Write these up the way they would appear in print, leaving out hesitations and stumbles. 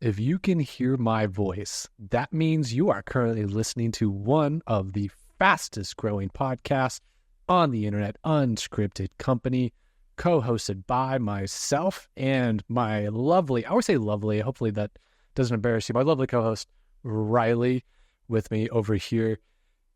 If you can hear my voice, that means you are currently listening to one of the fastest growing podcasts on the internet, Unscripted Company, co-hosted by myself and my lovely, I always say lovely, hopefully that doesn't embarrass you, my lovely co-host, Riley, with me over here.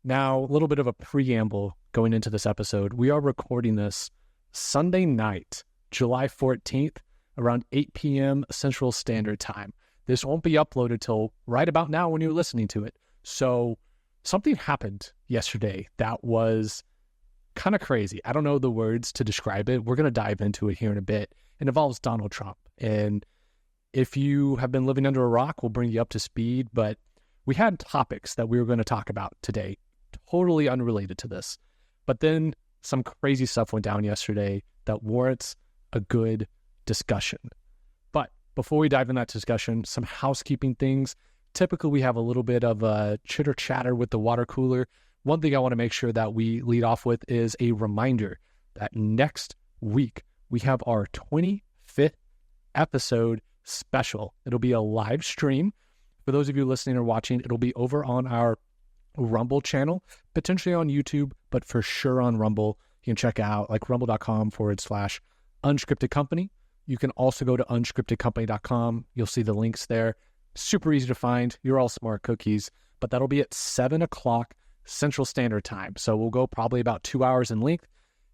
Now, a little bit of a preamble going into this episode. We are recording this Sunday night, July 14th, around 8 p.m. Central Standard Time. This won't be uploaded till right about now when you're listening to it. So something happened yesterday that was kind of crazy. I don't know the words to describe it. We're going to dive into it here in a bit. It involves Donald Trump. And if you have been living under a rock, we'll bring you up to speed. But we had topics that we were going to talk about today, totally unrelated to this. But then some crazy stuff went down yesterday that warrants a good discussion. But before we dive in that discussion, some housekeeping things. Typically, we have a little bit of a chitter chatter with the water cooler. One thing I want to make sure that we lead off with is a reminder that next week we have our 25th episode special. It'll be a live stream. For those of you listening or watching, it'll be over on our Rumble channel, potentially on YouTube, but for sure on Rumble. You can check out like rumble.com/unscripted company. You can also go to unscriptedcompany.com. You'll see the links there. Super easy to find. You're all smart cookies. But that'll be at 7 o'clock Central Standard Time. So we'll go probably about 2 hours in length.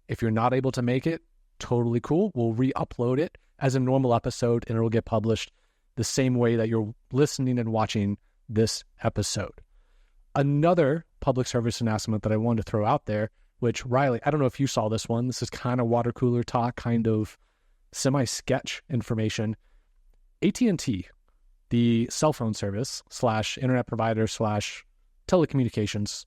If you're not able to make it, totally cool. We'll re-upload it as a normal episode, and it'll get published the same way that you're listening and watching this episode. Another public service announcement that I wanted to throw out there, which, Riley, I don't know if you saw this one. This is kind of water cooler talk, kind of semi-sketch information. AT&T, the cell phone service / internet provider / telecommunications,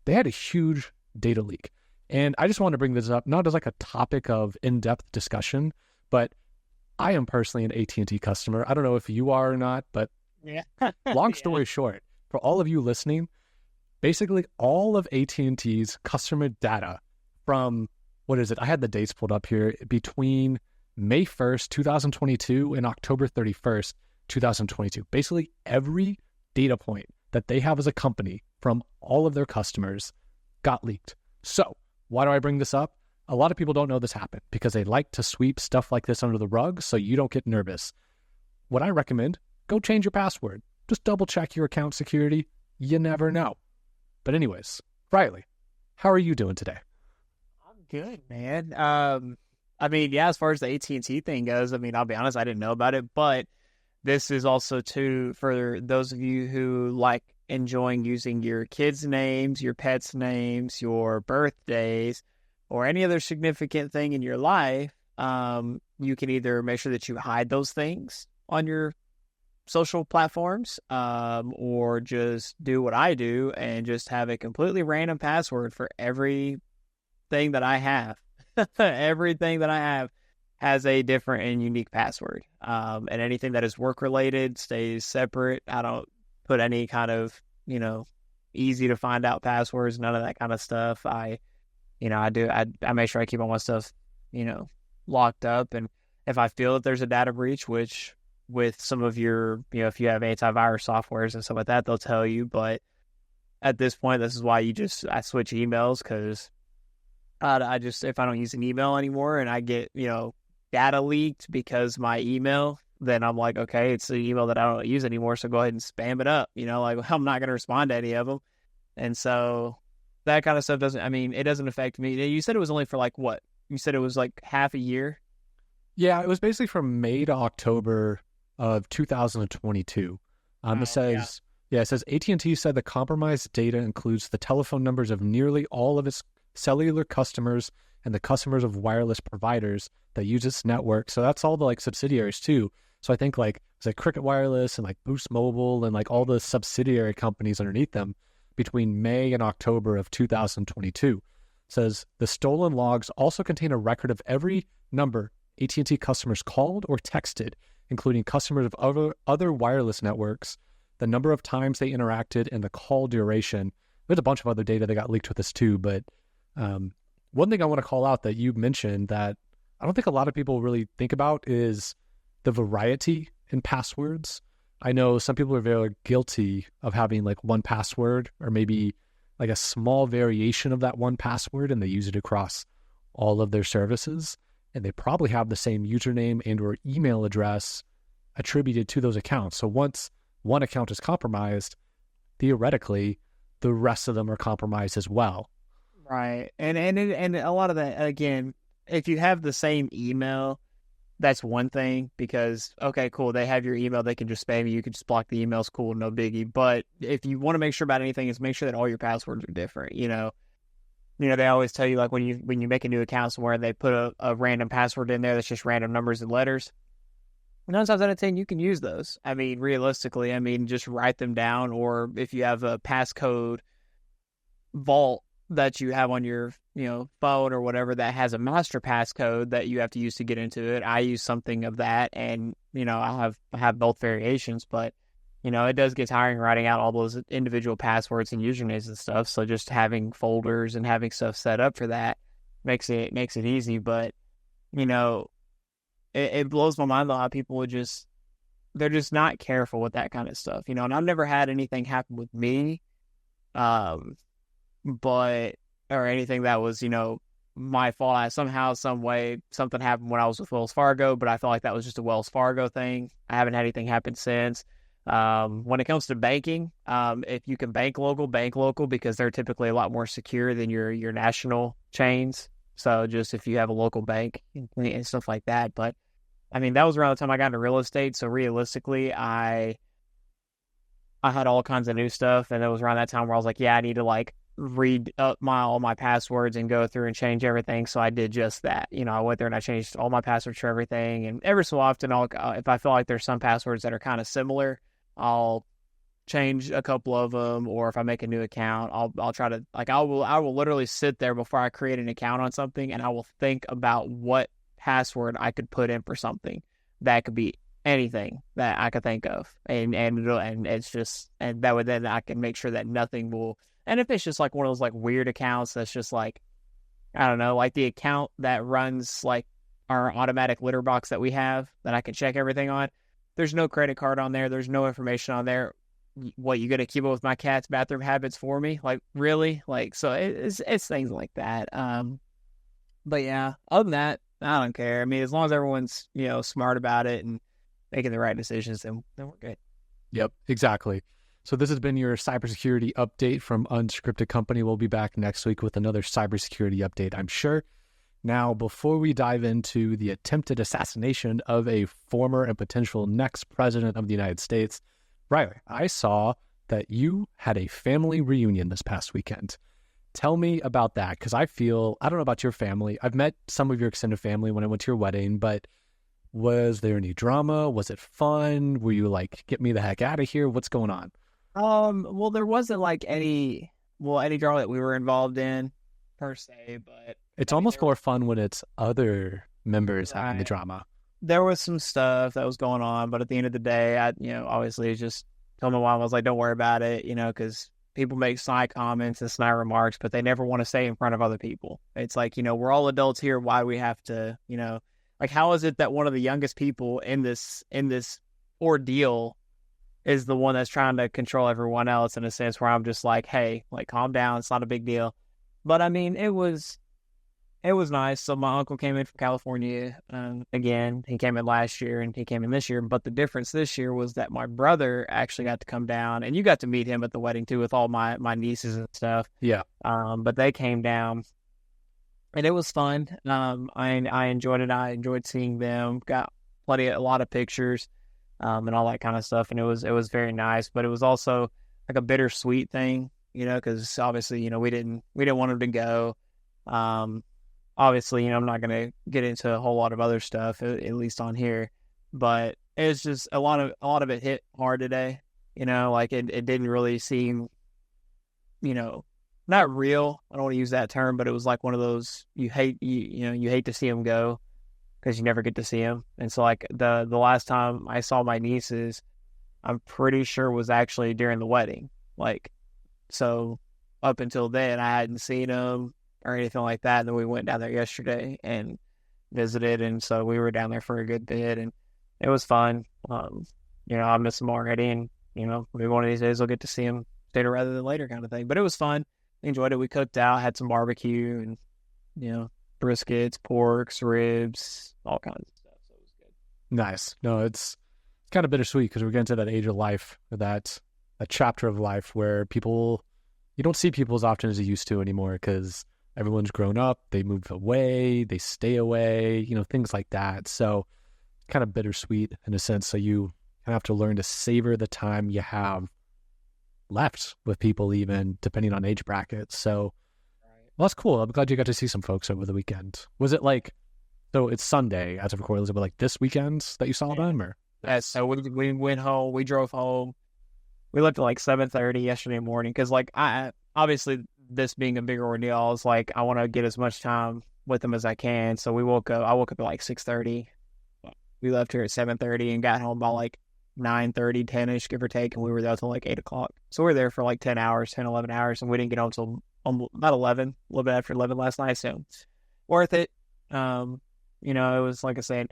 they had a huge data leak. And I just want to bring this up, not as like a topic of in-depth discussion, but I am personally an AT&T customer. I don't know if you are or not, but yeah. Long story short, for all of you listening, basically all of AT&T's customer data from, what is it? I had the dates pulled up here, between May 1st, 2022 and October 31st, 2022. Basically every data point that they have as a company from all of their customers got leaked. So why do I bring this up? A lot of people don't know this happened because they like to sweep stuff like this under the rug so you don't get nervous. What I recommend, go change your password. Just double check your account security. You never know. But anyways, Riley, how are you doing today? I'm good, man. I mean, yeah, as far as the AT&T thing goes, I mean, I'll be honest, I didn't know about it, but this is also too for those of you who like enjoying using your kids' names, your pets' names, your birthdays, or any other significant thing in your life. You can either make sure that you hide those things on your social platforms, or just do what I do and just have a completely random password for everything that I have. Everything that I have has a different and unique password. And anything that is work related stays separate. I don't put any kind of, easy to find out passwords, none of that kind of stuff. I make sure I keep all my stuff, locked up. And if I feel that there's a data breach, which with some of your, if you have antivirus softwares and stuff like that, they'll tell you. But at this point, this is why I switch emails, because I just, if I don't use an email anymore and I get, data leaked because my email, then I'm like, okay, it's the email that I don't use anymore, so go ahead and spam it up. Like, I'm not going to respond to any of them. And so that kind of stuff it doesn't affect me. You said it was only for like what? You said it was like half a year? Yeah, it was basically from May to October of 2022. It says AT&T said the compromised data includes the telephone numbers of nearly all of its cellular customers and the customers of wireless providers that use its network. So that's all the like subsidiaries too. So I think like it's like Cricket Wireless and like Boost Mobile and like all the subsidiary companies underneath them between May and October of 2022. Says the stolen logs also contain a record of every number AT&T customers called or texted, including customers of other wireless networks, the number of times they interacted, and the call duration. There's a bunch of other data that got leaked with this too, but one thing I want to call out that you mentioned that I don't think a lot of people really think about is the variety in passwords. I know some people are very guilty of having like one password or maybe like a small variation of that one password, and they use it across all of their services. And they probably have the same username and or email address attributed to those accounts. So once one account is compromised, theoretically, the rest of them are compromised as well. Right. And a lot of that, again, if you have the same email, that's one thing because, okay, cool, they have your email, they can just spam you, you can just block the emails, cool, no biggie. But if you want to make sure about anything, is make sure that all your passwords are different, they always tell you, like, when you make a new account somewhere, they put a random password in there that's just random numbers and letters. 9 times out of 10, you can use those. I mean, realistically, just write them down, or if you have a passcode vault that you have on your, phone or whatever that has a master passcode that you have to use to get into it. I use something of that, and I have both variations, but it does get tiring writing out all those individual passwords and usernames and stuff. So just having folders and having stuff set up for that makes it easy. But it blows my mind though how people they're just not careful with that kind of stuff. And I've never had anything happen with me, but or anything that was my fault. Somehow, some way, something happened when I was with Wells Fargo, but I felt like that was just a Wells Fargo thing. I haven't had anything happen since. When it comes to banking, if you can bank local because they're typically a lot more secure than your national chains. So just if you have a local bank and stuff like that. But that was around the time I got into real estate. So realistically, I had all kinds of new stuff, and it was around that time where I was like, yeah, I need to read up all my passwords and go through and change everything. So I did just that. I went there and I changed all my passwords for everything. And every so often, if I feel like there's some passwords that are kind of similar, I'll change a couple of them. Or if I make a new account, I'll try to I will literally sit there before I create an account on something, and I will think about what password I could put in for something that could be anything that I could think of, and it's just, and that way then I can make sure that nothing will. And if it's just one of those weird accounts that's just I don't know, the account that runs our automatic litter box that we have that I can check everything on, there's no credit card on there, there's no information on there. What, you gonna keep up with my cat's bathroom habits for me? Really? So it's things like that. But yeah, other than that, I don't care. As long as everyone's smart about it and making the right decisions, then we're good. Yep, exactly. So this has been your cybersecurity update from Unscripted Company. We'll be back next week with another cybersecurity update, I'm sure. Now, before we dive into the attempted assassination of a former and potential next president of the United States, Riley, I saw that you had a family reunion this past weekend. Tell me about that, because I don't know about your family. I've met some of your extended family when I went to your wedding, but was there any drama? Was it fun? Were you get me the heck out of here? What's going on? Well, there wasn't any drama that we were involved in per se, but it's almost more fun when it's other members having the drama. There was some stuff that was going on, but at the end of the day, I obviously just told my mom, I was like, don't worry about it, because people make snide comments and snide remarks, but they never want to say in front of other people. It's we're all adults here. Why do we have to, how is it that one of the youngest people in this ordeal is the one that's trying to control everyone else, in a sense where I'm just hey, calm down. It's not a big deal. But it was nice. So my uncle came in from California. Again, he came in last year and he came in this year. But the difference this year was that my brother actually got to come down, and you got to meet him at the wedding too, with all my nieces and stuff. Yeah. But they came down, and it was fun. I enjoyed it. I enjoyed seeing them. Got a lot of pictures. And all that kind of stuff. And it was very nice, but it was also a bittersweet thing, because obviously, we didn't want him to go. Obviously, I'm not going to get into a whole lot of other stuff, at least on here, but it's just a lot of it hit hard today, it didn't really seem, not real. I don't want to use that term, but it was one of those, you hate to see him go, because you never get to see him. And so the last time I saw my nieces, I'm pretty sure was actually during the wedding. So up until then, I hadn't seen them or anything like that. And then we went down there yesterday and visited. And so we were down there for a good bit, and it was fun. I miss them already, and maybe one of these days I'll get to see them sooner rather than later, kind of thing. But it was fun. Enjoyed it. We cooked out, had some barbecue, and briskets, porks, ribs, all kinds of stuff. So it was good. Nice. No, it's kind of bittersweet because we're getting to that age of life, or that chapter of life where you don't see people as often as you used to anymore because everyone's grown up, they move away, they stay away, things like that. So kind of bittersweet in a sense. So you kind of have to learn to savor the time you have left with people, even depending on age brackets. So well, that's cool. I'm glad you got to see some folks over the weekend. Was it like, so it's Sunday as of recording, was it like this weekend that you saw them, or? Yeah, so we went home, we drove home. We left at like 7:30 yesterday morning because, like, I obviously, this being a bigger ordeal, I was like, I want to get as much time with them as I can. So I woke up at like 6:30. We left here at 7:30 and got home by like 9:30, 10-ish, give or take, and we were there till like 8 o'clock. So we were there for like 10 hours, 10, 11 hours, and we didn't get home till about 11, a little bit after 11 last night. So worth it. It was, like I said,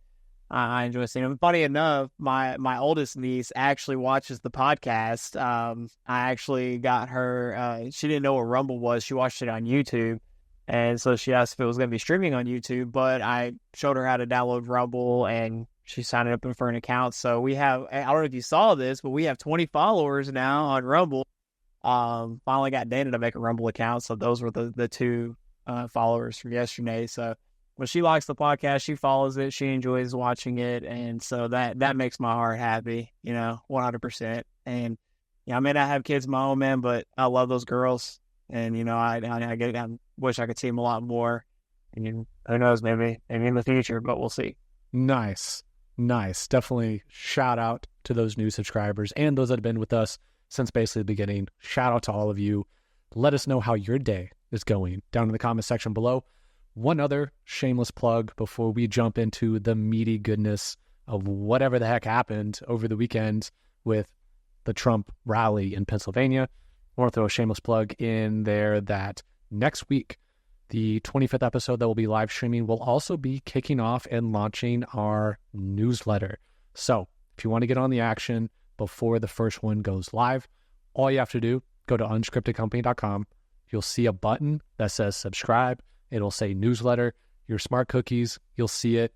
I enjoy seeing them. Funny enough, my oldest niece actually watches the podcast. I actually got her, she didn't know what Rumble was. She watched it on YouTube. And so she asked if it was going to be streaming on YouTube, but I showed her how to download Rumble, and she signed up for an account. So we have, I don't know if you saw this, but we have 20 followers now on Rumble. Finally got Dana to make a Rumble account. So those were the two followers from yesterday. So when she likes the podcast, she follows it, she enjoys watching it. And so that makes my heart happy, 100%. And I may not have kids of my own, man, but I love those girls. And, I wish I could see them a lot more. And who knows, maybe in the future, but we'll see. Nice. Definitely shout out to those new subscribers and those that have been with us since basically the beginning. Shout out to all of you. Let us know how your day is going down in the comment section below. One other shameless plug before we jump into the meaty goodness of whatever the heck happened over the weekend with the Trump rally in Pennsylvania. I want to throw a shameless plug in there that next week, the 25th episode that will be live streaming will also be kicking off and launching our newsletter. So if you want to get on the action before the first one goes live, all you have to do, go to unscriptedcompany.com. You'll see a button that says subscribe. It'll say newsletter, your smart cookies. You'll see it.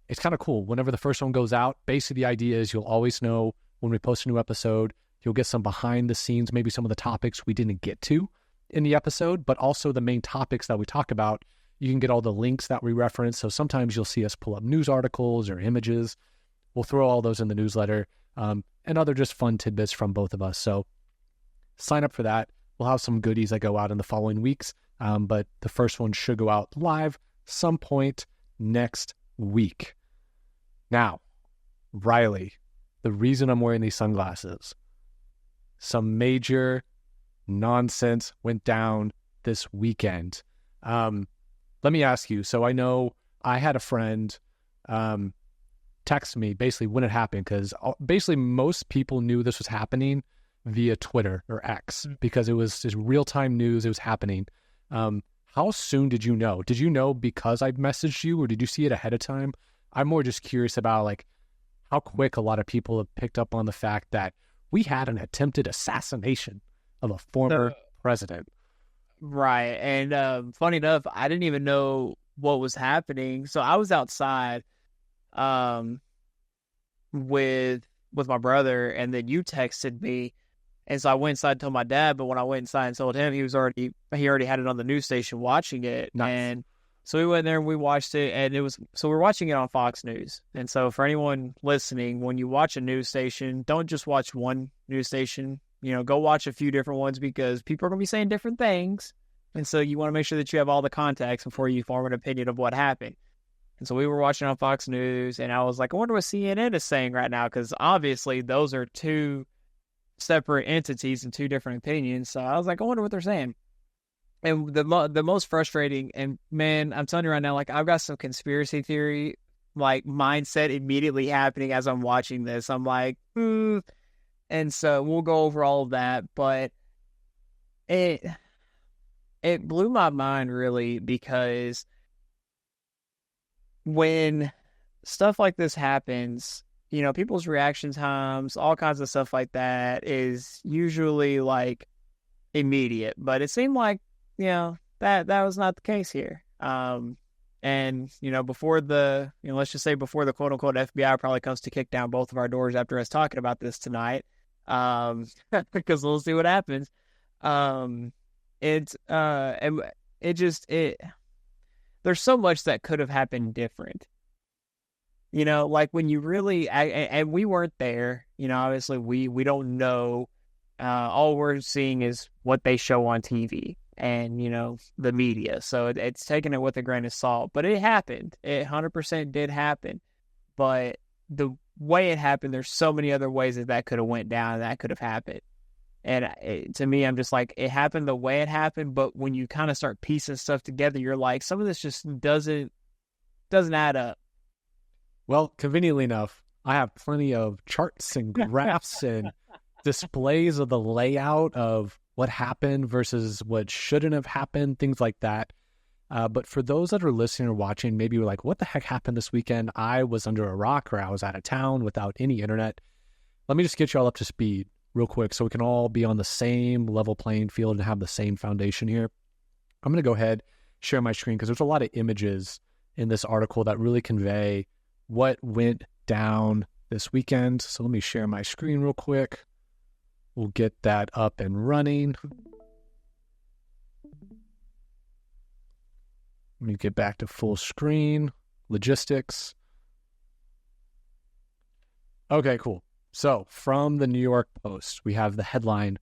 It's kind of cool. Whenever the first one goes out, basically the idea is you'll always know when we post a new episode. You'll get some behind the scenes, maybe some of the topics we didn't get to in the episode, but also the main topics that we talk about. You can get all the links that we reference. So sometimes you'll see us pull up news articles or images. We'll throw all those in the newsletter, and other just fun tidbits from both of us. So sign up for that. We'll have some goodies that go out in the following weeks, but the first one should go out live some point next week. Now, Riley, the reason I'm wearing these sunglasses, some major nonsense went down this weekend. Let me ask you. So I know I had a friend text me basically when it happened, because basically most people knew this was happening via Twitter or X because it was just real-time news. It was happening. How soon did you know? Did you know because I messaged you, or did you see it ahead of time? I'm more just curious about like how quick a lot of people have picked up on the fact that we had an attempted assassination of a former president. Right. And funny enough, I didn't even know what was happening. So I was outside with my brother, and then you texted me. And so I went inside and told my dad, but when I went inside and told him, he already had it on the news station watching it. Nice. And so we went there and we watched it, and we're watching it on Fox News. And so for anyone listening, when you watch a news station, don't just watch one news station, go watch a few different ones, because people are going to be saying different things. And so you want to make sure that you have all the context before you form an opinion of what happened. And so we were watching on Fox News, and I was like, I wonder what CNN is saying right now, because obviously those are two separate entities and two different opinions. So I was like, I wonder what they're saying. And the most frustrating, and man, I'm telling you right now, like I've got some conspiracy theory like mindset immediately happening as I'm watching this. I'm like, And so we'll go over all of that, but it blew my mind really, because when stuff like this happens, people's reaction times, all kinds of stuff like that is usually like immediate, but it seemed like, that was not the case here. And, before let's just say before the quote unquote FBI probably comes to kick down both of our doors after us talking about this tonight, because we'll see what happens. And there's so much that could have happened different. Like when you really, and we weren't there, obviously we don't know. All we're seeing is what they show on TV and, the media. So it's taking it with a grain of salt, but it happened. It 100% did happen. But the way it happened, there's so many other ways that could have went down, that could have happened. And to me, I'm just like, it happened the way it happened. But when you kind of start piecing stuff together, you're like, some of this just doesn't add up. Well, conveniently enough, I have plenty of charts and graphs and displays of the layout of what happened versus what shouldn't have happened, things like that. But for those that are listening or watching, maybe you're like, what the heck happened this weekend? I was under a rock or I was out of town without any internet. Let me just get you all up to speed real quick so we can all be on the same level playing field and have the same foundation here. I'm going to go ahead, share my screen, because there's a lot of images in this article that really convey what went down this weekend. So let me share my screen real quick. We'll get that up and running. Let me get back to full screen. Logistics. Okay, cool. So from the New York Post, we have the headline,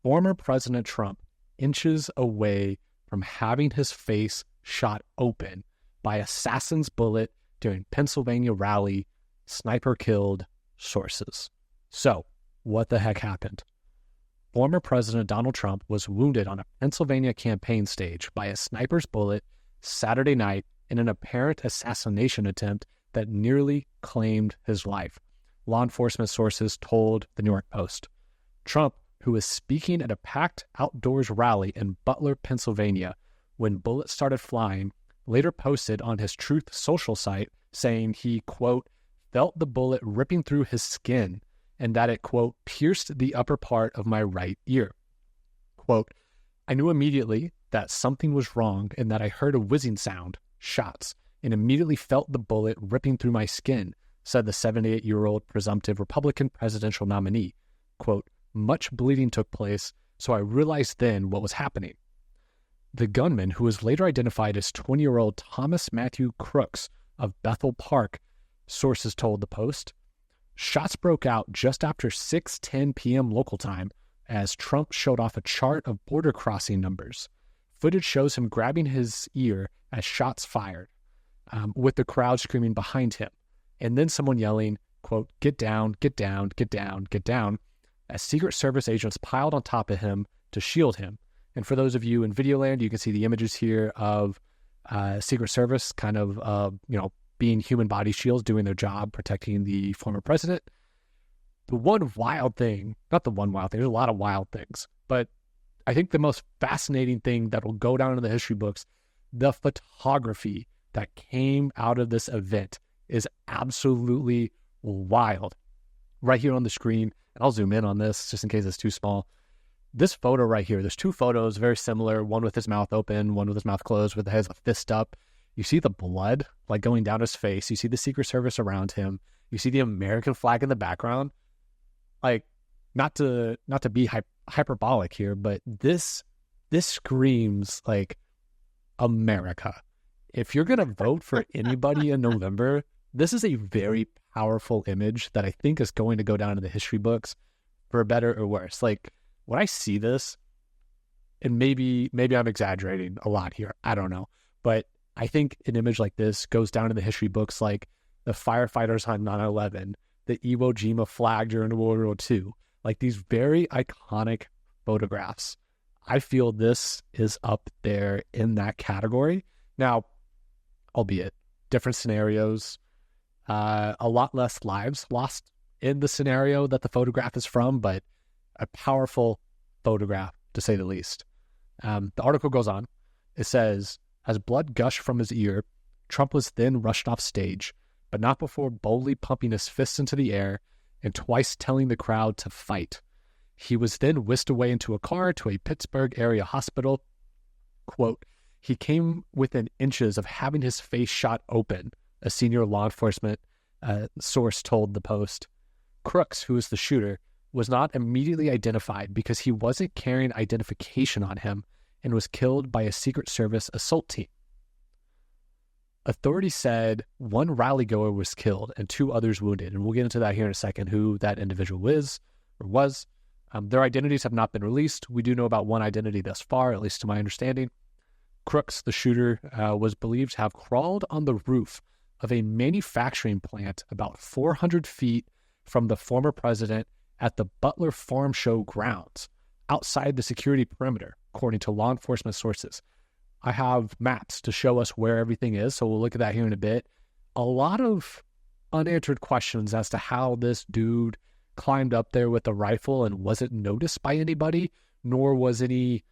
former President Trump inches away from having his face shot open by assassin's bullet during Pennsylvania rally, sniper killed, sources. So, what the heck happened? Former President Donald Trump was wounded on a Pennsylvania campaign stage by a sniper's bullet Saturday night in an apparent assassination attempt that nearly claimed his life, law enforcement sources told the New York Post. Trump, who was speaking at a packed outdoors rally in Butler, Pennsylvania, when bullets started flying, later posted on his Truth Social site saying he, quote, felt the bullet ripping through his skin and that it, quote, pierced the upper part of my right ear. Quote, I knew immediately that something was wrong and that I heard a whizzing sound, shots, and immediately felt the bullet ripping through my skin, said the 78-year-old presumptive Republican presidential nominee. Quote, much bleeding took place, so I realized then what was happening. The gunman, who was later identified as 20-year-old Thomas Matthew Crooks of Bethel Park, sources told the Post. Shots broke out just after 6:10 p.m. local time as Trump showed off a chart of border crossing numbers. Footage shows him grabbing his ear as shots fired, with the crowd screaming behind him, and then someone yelling, quote, get down, get down, get down, get down, as Secret Service agents piled on top of him to shield him. And for those of you in Videoland, you can see the images here of Secret Service kind of, being human body shields, doing their job, protecting the former president. The one wild thing, not the one wild thing, there's a lot of wild things, but I think the most fascinating thing that will go down in the history books, the photography that came out of this event is absolutely wild. Right here on the screen, and I'll zoom in on this just in case it's too small. This photo right here, there's two photos very similar, one with his mouth open, one with his mouth closed, with his fist up. You see the blood like going down his face. You see the Secret Service around him. You see the American flag in the background. Like, not to be hyperbolic here, but this screams like America. If you're gonna vote for anybody in November, this is a very powerful image that I think is going to go down in the history books for better or worse. Like, when I see this, and maybe I'm exaggerating a lot here, I don't know, but I think an image like this goes down in the history books like the firefighters on 9/11, the Iwo Jima flag during World War II, like these very iconic photographs. I feel this is up there in that category. Now, albeit different scenarios, a lot less lives lost in the scenario that the photograph is from, but a powerful photograph, to say the least. The article goes on. It says, as blood gushed from his ear, Trump was then rushed off stage, but not before boldly pumping his fists into the air and twice telling the crowd to fight. He was then whisked away into a car to a Pittsburgh area hospital. Quote, he came within inches of having his face shot open, a senior law enforcement source told the Post. Crooks, who was the shooter, was not immediately identified because he wasn't carrying identification on him and was killed by a Secret Service assault team. Authorities said one rally-goer was killed and 2 others wounded, and we'll get into that here in a second, who that individual is or was. Their identities have not been released. We do know about one identity thus far, at least to my understanding. Crooks, the shooter, was believed to have crawled on the roof of a manufacturing plant about 400 feet from the former president at the Butler Farm Show grounds, outside the security perimeter, according to law enforcement sources. I have maps to show us where everything is, so we'll look at that here in a bit. A lot of unanswered questions as to how this dude climbed up there with a rifle and wasn't noticed by anybody, nor was any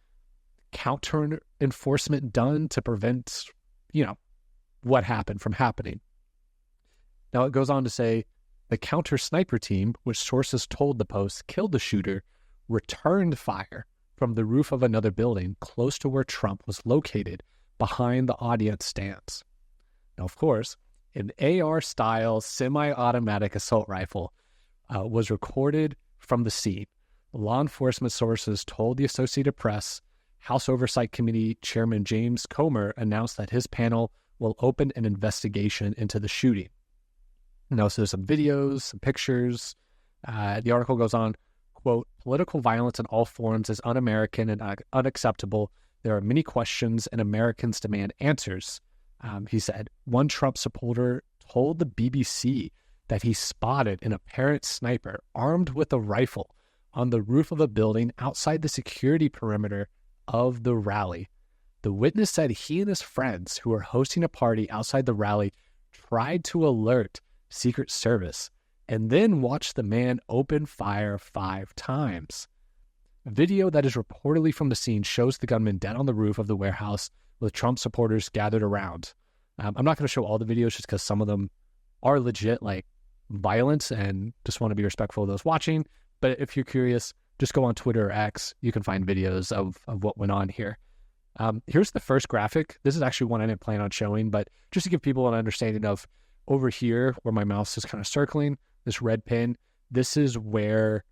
counter enforcement done to prevent, what happened from happening. Now it goes on to say the counter sniper team, which sources told the Post killed the shooter, returned fire from the roof of another building close to where Trump was located behind the audience stands. Now, of course, an AR-style semi-automatic assault rifle was recorded from the scene. Law enforcement sources told the Associated Press House Oversight Committee Chairman James Comer announced that his panel will open an investigation into the shooting. Now, so there's some videos, some pictures. The article goes on, quote, political violence in all forms is un-American and unacceptable. There are many questions and Americans demand answers. He said, one Trump supporter told the BBC that he spotted an apparent sniper armed with a rifle on the roof of a building outside the security perimeter of the rally. The witness said he and his friends who were hosting a party outside the rally tried to alert Secret Service and then watched the man open fire 5 times. Video that is reportedly from the scene shows the gunman dead on the roof of the warehouse with Trump supporters gathered around. I'm not going to show all the videos just because some of them are legit, violence, and just want to be respectful of those watching. But if you're curious, just go on Twitter or X. You can find videos of what went on here. Here's the first graphic. This is actually one I didn't plan on showing, but just to give people an understanding of over here where my mouse is kind of circling, this red pin, this is where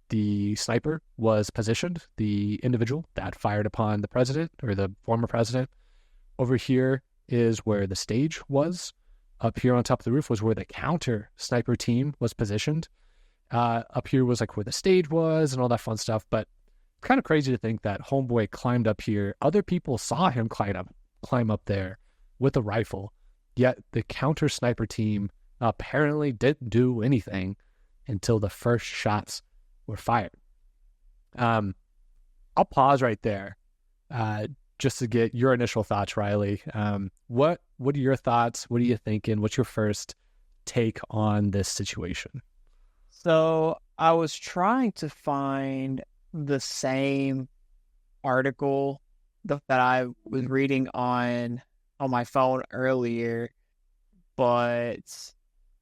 the sniper was positioned, the individual that fired upon the president or the former president. Over here is where the stage was. Up here on top of the roof was where the counter sniper team was positioned. Up here was where the stage was and all that fun stuff. But it's kind of crazy to think that homeboy climbed up here. Other people saw him climb up there with a rifle. Yet the counter sniper team apparently didn't do anything until the first shots were fired. I'll pause right there just to get your initial thoughts, Riley. What are your thoughts? What are you thinking? What's your first take on this situation? So I was trying to find the same article that I was reading on my phone earlier, but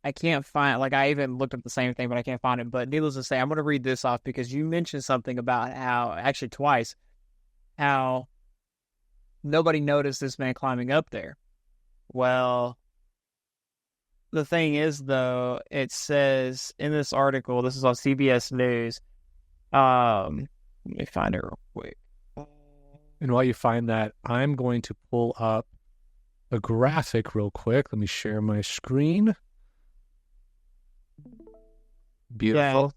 I can't find, I even looked up the same thing, but I can't find it. But needless to say, I'm going to read this off because you mentioned something about how, actually twice, how nobody noticed this man climbing up there. Well, the thing is, though, it says in this article, this is on CBS News. Let me find it real quick. And while you find that, I'm going to pull up a graphic real quick. Let me share my screen. Beautiful.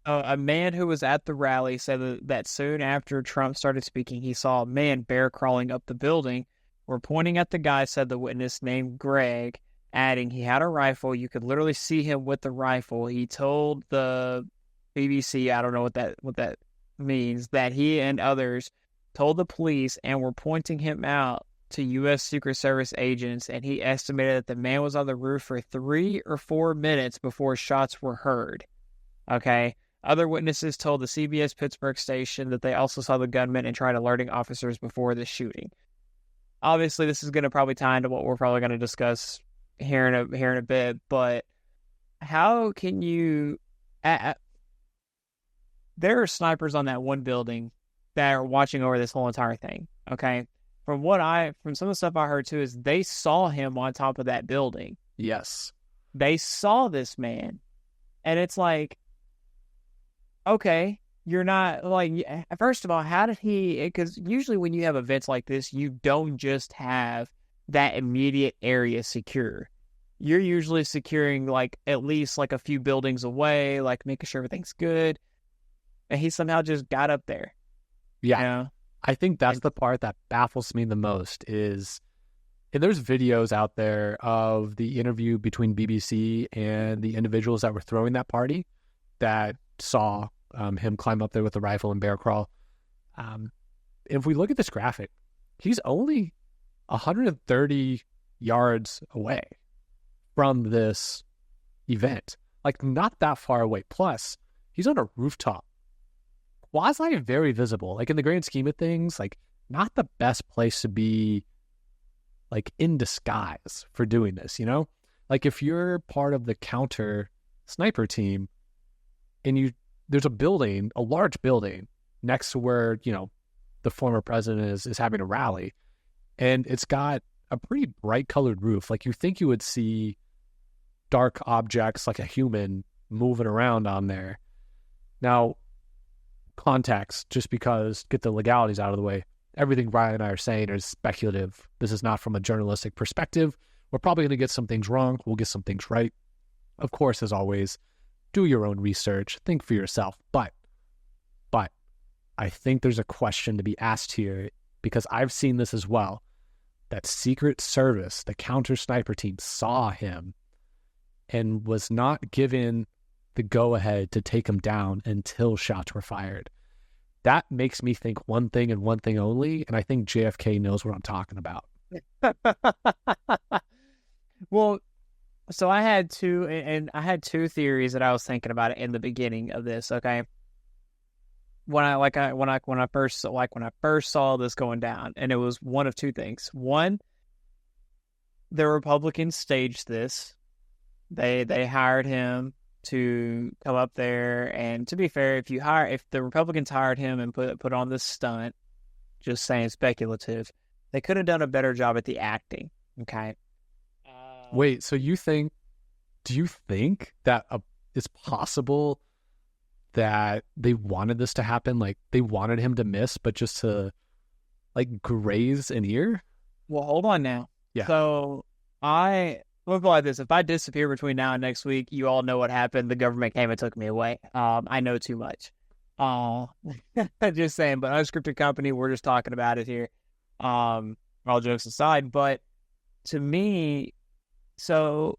Yeah. A man who was at the rally said that soon after Trump started speaking, he saw a man bear crawling up the building. We're pointing at the guy, said the witness named Greg, adding he had a rifle. You could literally see him with the rifle. He told the BBC, I don't know what that means, that he and others told the police and were pointing him out to U.S. Secret Service agents, and he estimated that the man was on the roof for 3 or 4 minutes before shots were heard. Okay. Other witnesses told the CBS Pittsburgh station that they also saw the gunman and tried alerting officers before the shooting. Obviously, this is going to probably tie into what we're probably going to discuss here in a bit. But how can you? There are snipers on that one building that are watching over this whole entire thing. Okay, from some of the stuff I heard too is they saw him on top of that building. Yes, they saw this man, and it's like, okay, you're not like. First of all, how did he? Because usually when you have events like this, you don't just have that immediate area secure. You're usually securing like at least like a few buildings away, like making sure everything's good. And he somehow just got up there. Yeah. You know? I think that's the part that baffles me the most is, and there's videos out there of the interview between BBC and the individuals that were throwing that party that saw him climb up there with a rifle and bear crawl. If we look at this graphic, he's only 130 yards away from this event. Like, not that far away. Plus, he's on a rooftop. Quasi very visible. Like, in the grand scheme of things, like, not the best place to be, like, in disguise for doing this, you know? Like, if you're part of the counter sniper team and there's a building, a large building next to where, you know, the former president is having a rally, and it's got a pretty bright colored roof. Like, you think you would see dark objects like a human moving around on there. Now, context, just because, get the legalities out of the way, everything Ryan and I are saying is speculative. This is not from a journalistic perspective. We're probably going to get some things wrong. We'll get some things right. Of course, as always, do your own research. Think for yourself. But I think there's a question to be asked here, because I've seen this as well. That Secret Service, the counter sniper team, saw him and was not given the go-ahead to take him down until shots were fired. That makes me think one thing and one thing only, and I think JFK knows what I'm talking about. Well, so I had two theories that I was thinking about in the beginning of this. Okay, when I first saw this going down, and it was one of two things. One, the Republicans staged this. They hired him to come up there, and to be fair, if the Republicans hired him and put on this stunt, just saying speculative, they could have done a better job at the acting. Okay. Wait, so do you think that it's possible that they wanted this to happen? Like, they wanted him to miss, but just to, like, graze an ear? Well, hold on now. Yeah. So we'll put it like this. If I disappear between now and next week, you all know what happened. The government came and took me away. I know too much. Just saying, but Unscripted Company, we're just talking about it here. All jokes aside, but to me, so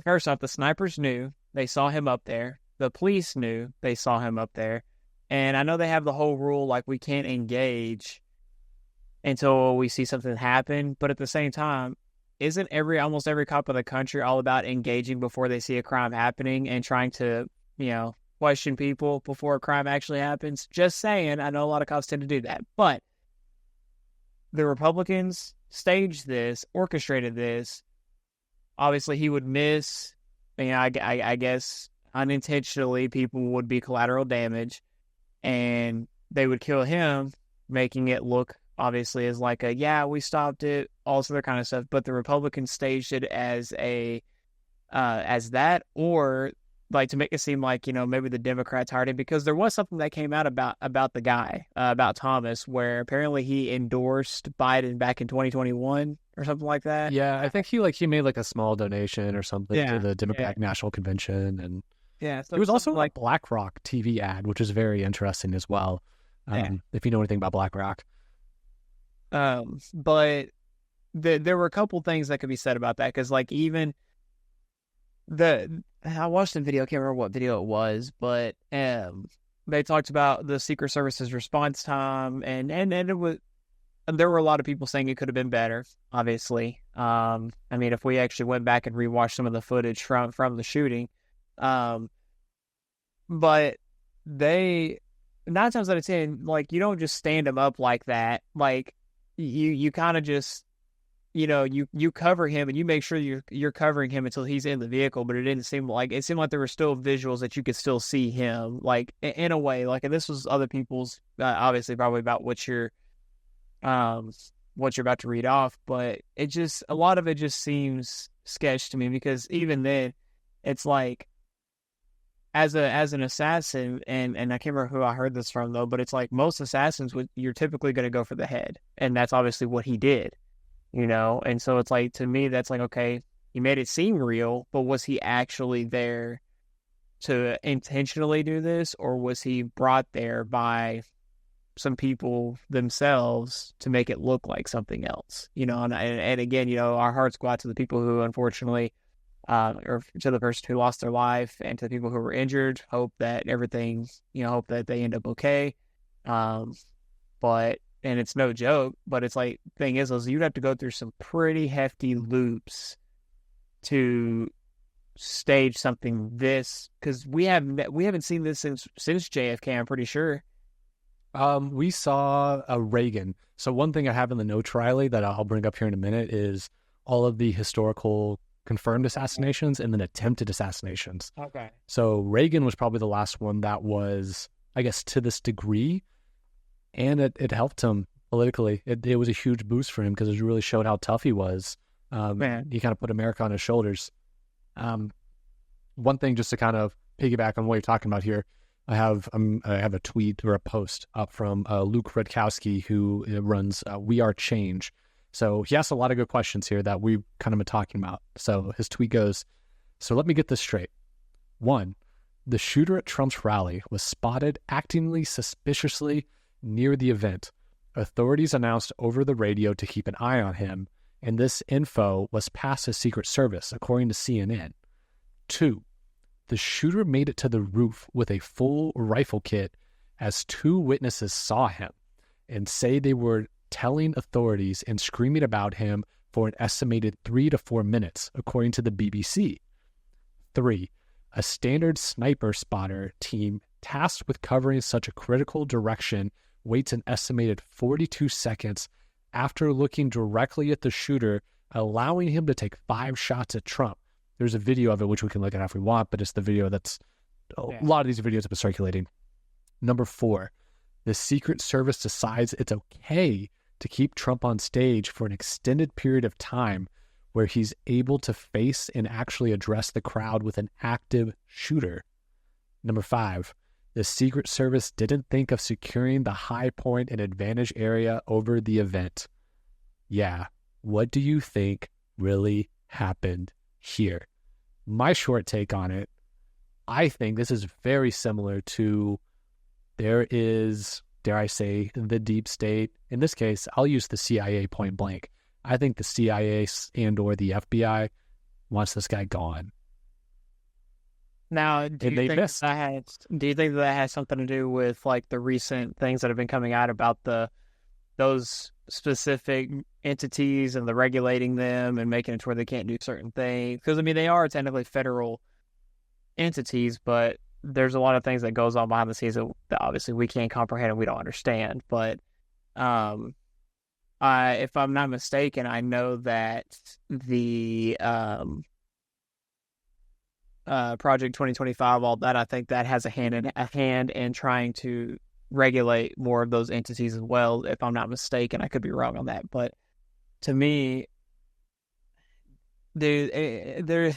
first off, the snipers knew. They saw him up there. The police knew. They saw him up there. And I know they have the whole rule, like, we can't engage until we see something happen. But at the same time, isn't almost every cop in the country all about engaging before they see a crime happening and trying to, you know, question people before a crime actually happens? Just saying. I know a lot of cops tend to do that. But the Republicans staged this, orchestrated this. Obviously, he would miss. You know, I guess unintentionally, people would be collateral damage, and they would kill him, making it look obviously as like we stopped it, all this other kind of stuff. But the Republicans staged it as that, or like to make it seem like, you know, maybe the Democrats hired him, because there was something that came out about the guy, about Thomas, where apparently he endorsed Biden back in 2021 or something like that. Yeah, I think he made like a small donation or something to the Democratic National Convention, and so it was also like BlackRock TV ad, which is very interesting as well. If you know anything about BlackRock. But there were a couple things that could be said about that, because like even I watched the video, I can't remember what video it was, but they talked about the Secret Service's response time, and it was, there were a lot of people saying it could have been better, obviously. I mean, if we actually went back and rewatched some of the footage from the shooting, but they, 9 times out of 10, like, you don't just stand them up like that. Like, you kind of just you cover him and you make sure you're covering him until he's in the vehicle, but it seemed like there were still visuals that you could still see him, like in a way, like, and this was other people's obviously probably about what you're about to read off, but a lot of it just seems sketch to me, because even then it's like, as an assassin, and I can't remember who I heard this from though, but it's like most assassins you're typically going to go for the head, and that's obviously what he did. And so it's like, to me, that's like, okay, he made it seem real, but was he actually there to intentionally do this, or was he brought there by some people themselves to make it look like something else? And again, our hearts go out to the people who unfortunately, or to the person who lost their life, and to the people who were injured. Hope that hope that they end up okay. And it's no joke, but it's like, thing is you'd have to go through some pretty hefty loops to stage something this, because we haven't seen this since JFK, I'm pretty sure. We saw a Reagan. So one thing I have in the notes, Riley, that I'll bring up here in a minute, is all of the historical confirmed assassinations and then attempted assassinations. Okay. So Reagan was probably the last one that was, I guess, to this degree. And it helped him politically. It was a huge boost for him, because it really showed how tough he was. Man. He kind of put America on his shoulders. One thing, just to kind of piggyback on what you're talking about here, I have a tweet or a post up from Luke Rutkowski, who runs We Are Change. So he asked a lot of good questions here that we kind of been talking about. So his tweet goes, so let me get this straight. 1, the shooter at Trump's rally was spotted actingly suspiciously near the event. Authorities announced over the radio to keep an eye on him, and this info was passed to Secret Service, according to CNN. 2, the shooter made it to the roof with a full rifle kit, as 2 witnesses saw him and say they were telling authorities and screaming about him for an estimated 3 to 4 minutes, according to the BBC. 3, a standard sniper spotter team tasked with covering such a critical direction waits an estimated 42 seconds after looking directly at the shooter, allowing him to take 5 shots at Trump. There's a video of it, which we can look at if we want, but it's the video that's... A lot of these videos have been circulating. Number 4, the Secret Service decides it's okay to keep Trump on stage for an extended period of time where he's able to face and actually address the crowd with an active shooter. Number 5, the Secret Service didn't think of securing the high point and advantage area over the event. Yeah, what do you think really happened here? My short take on it, I think this is very similar to, there is, dare I say, the deep state. In this case, I'll use the CIA point blank. I think the CIA and or the FBI wants this guy gone. Now, do you think that has something to do with like the recent things that have been coming out about those specific entities and the regulating them and making it to where they can't do certain things? Because I mean, they are technically federal entities, but there's a lot of things that goes on behind the scenes that obviously we can't comprehend and we don't understand. But if I'm not mistaken, I know that the Project 2025, all that, I think that has a hand in trying to regulate more of those entities as well, if I'm not mistaken. I could be wrong on that, but to me, there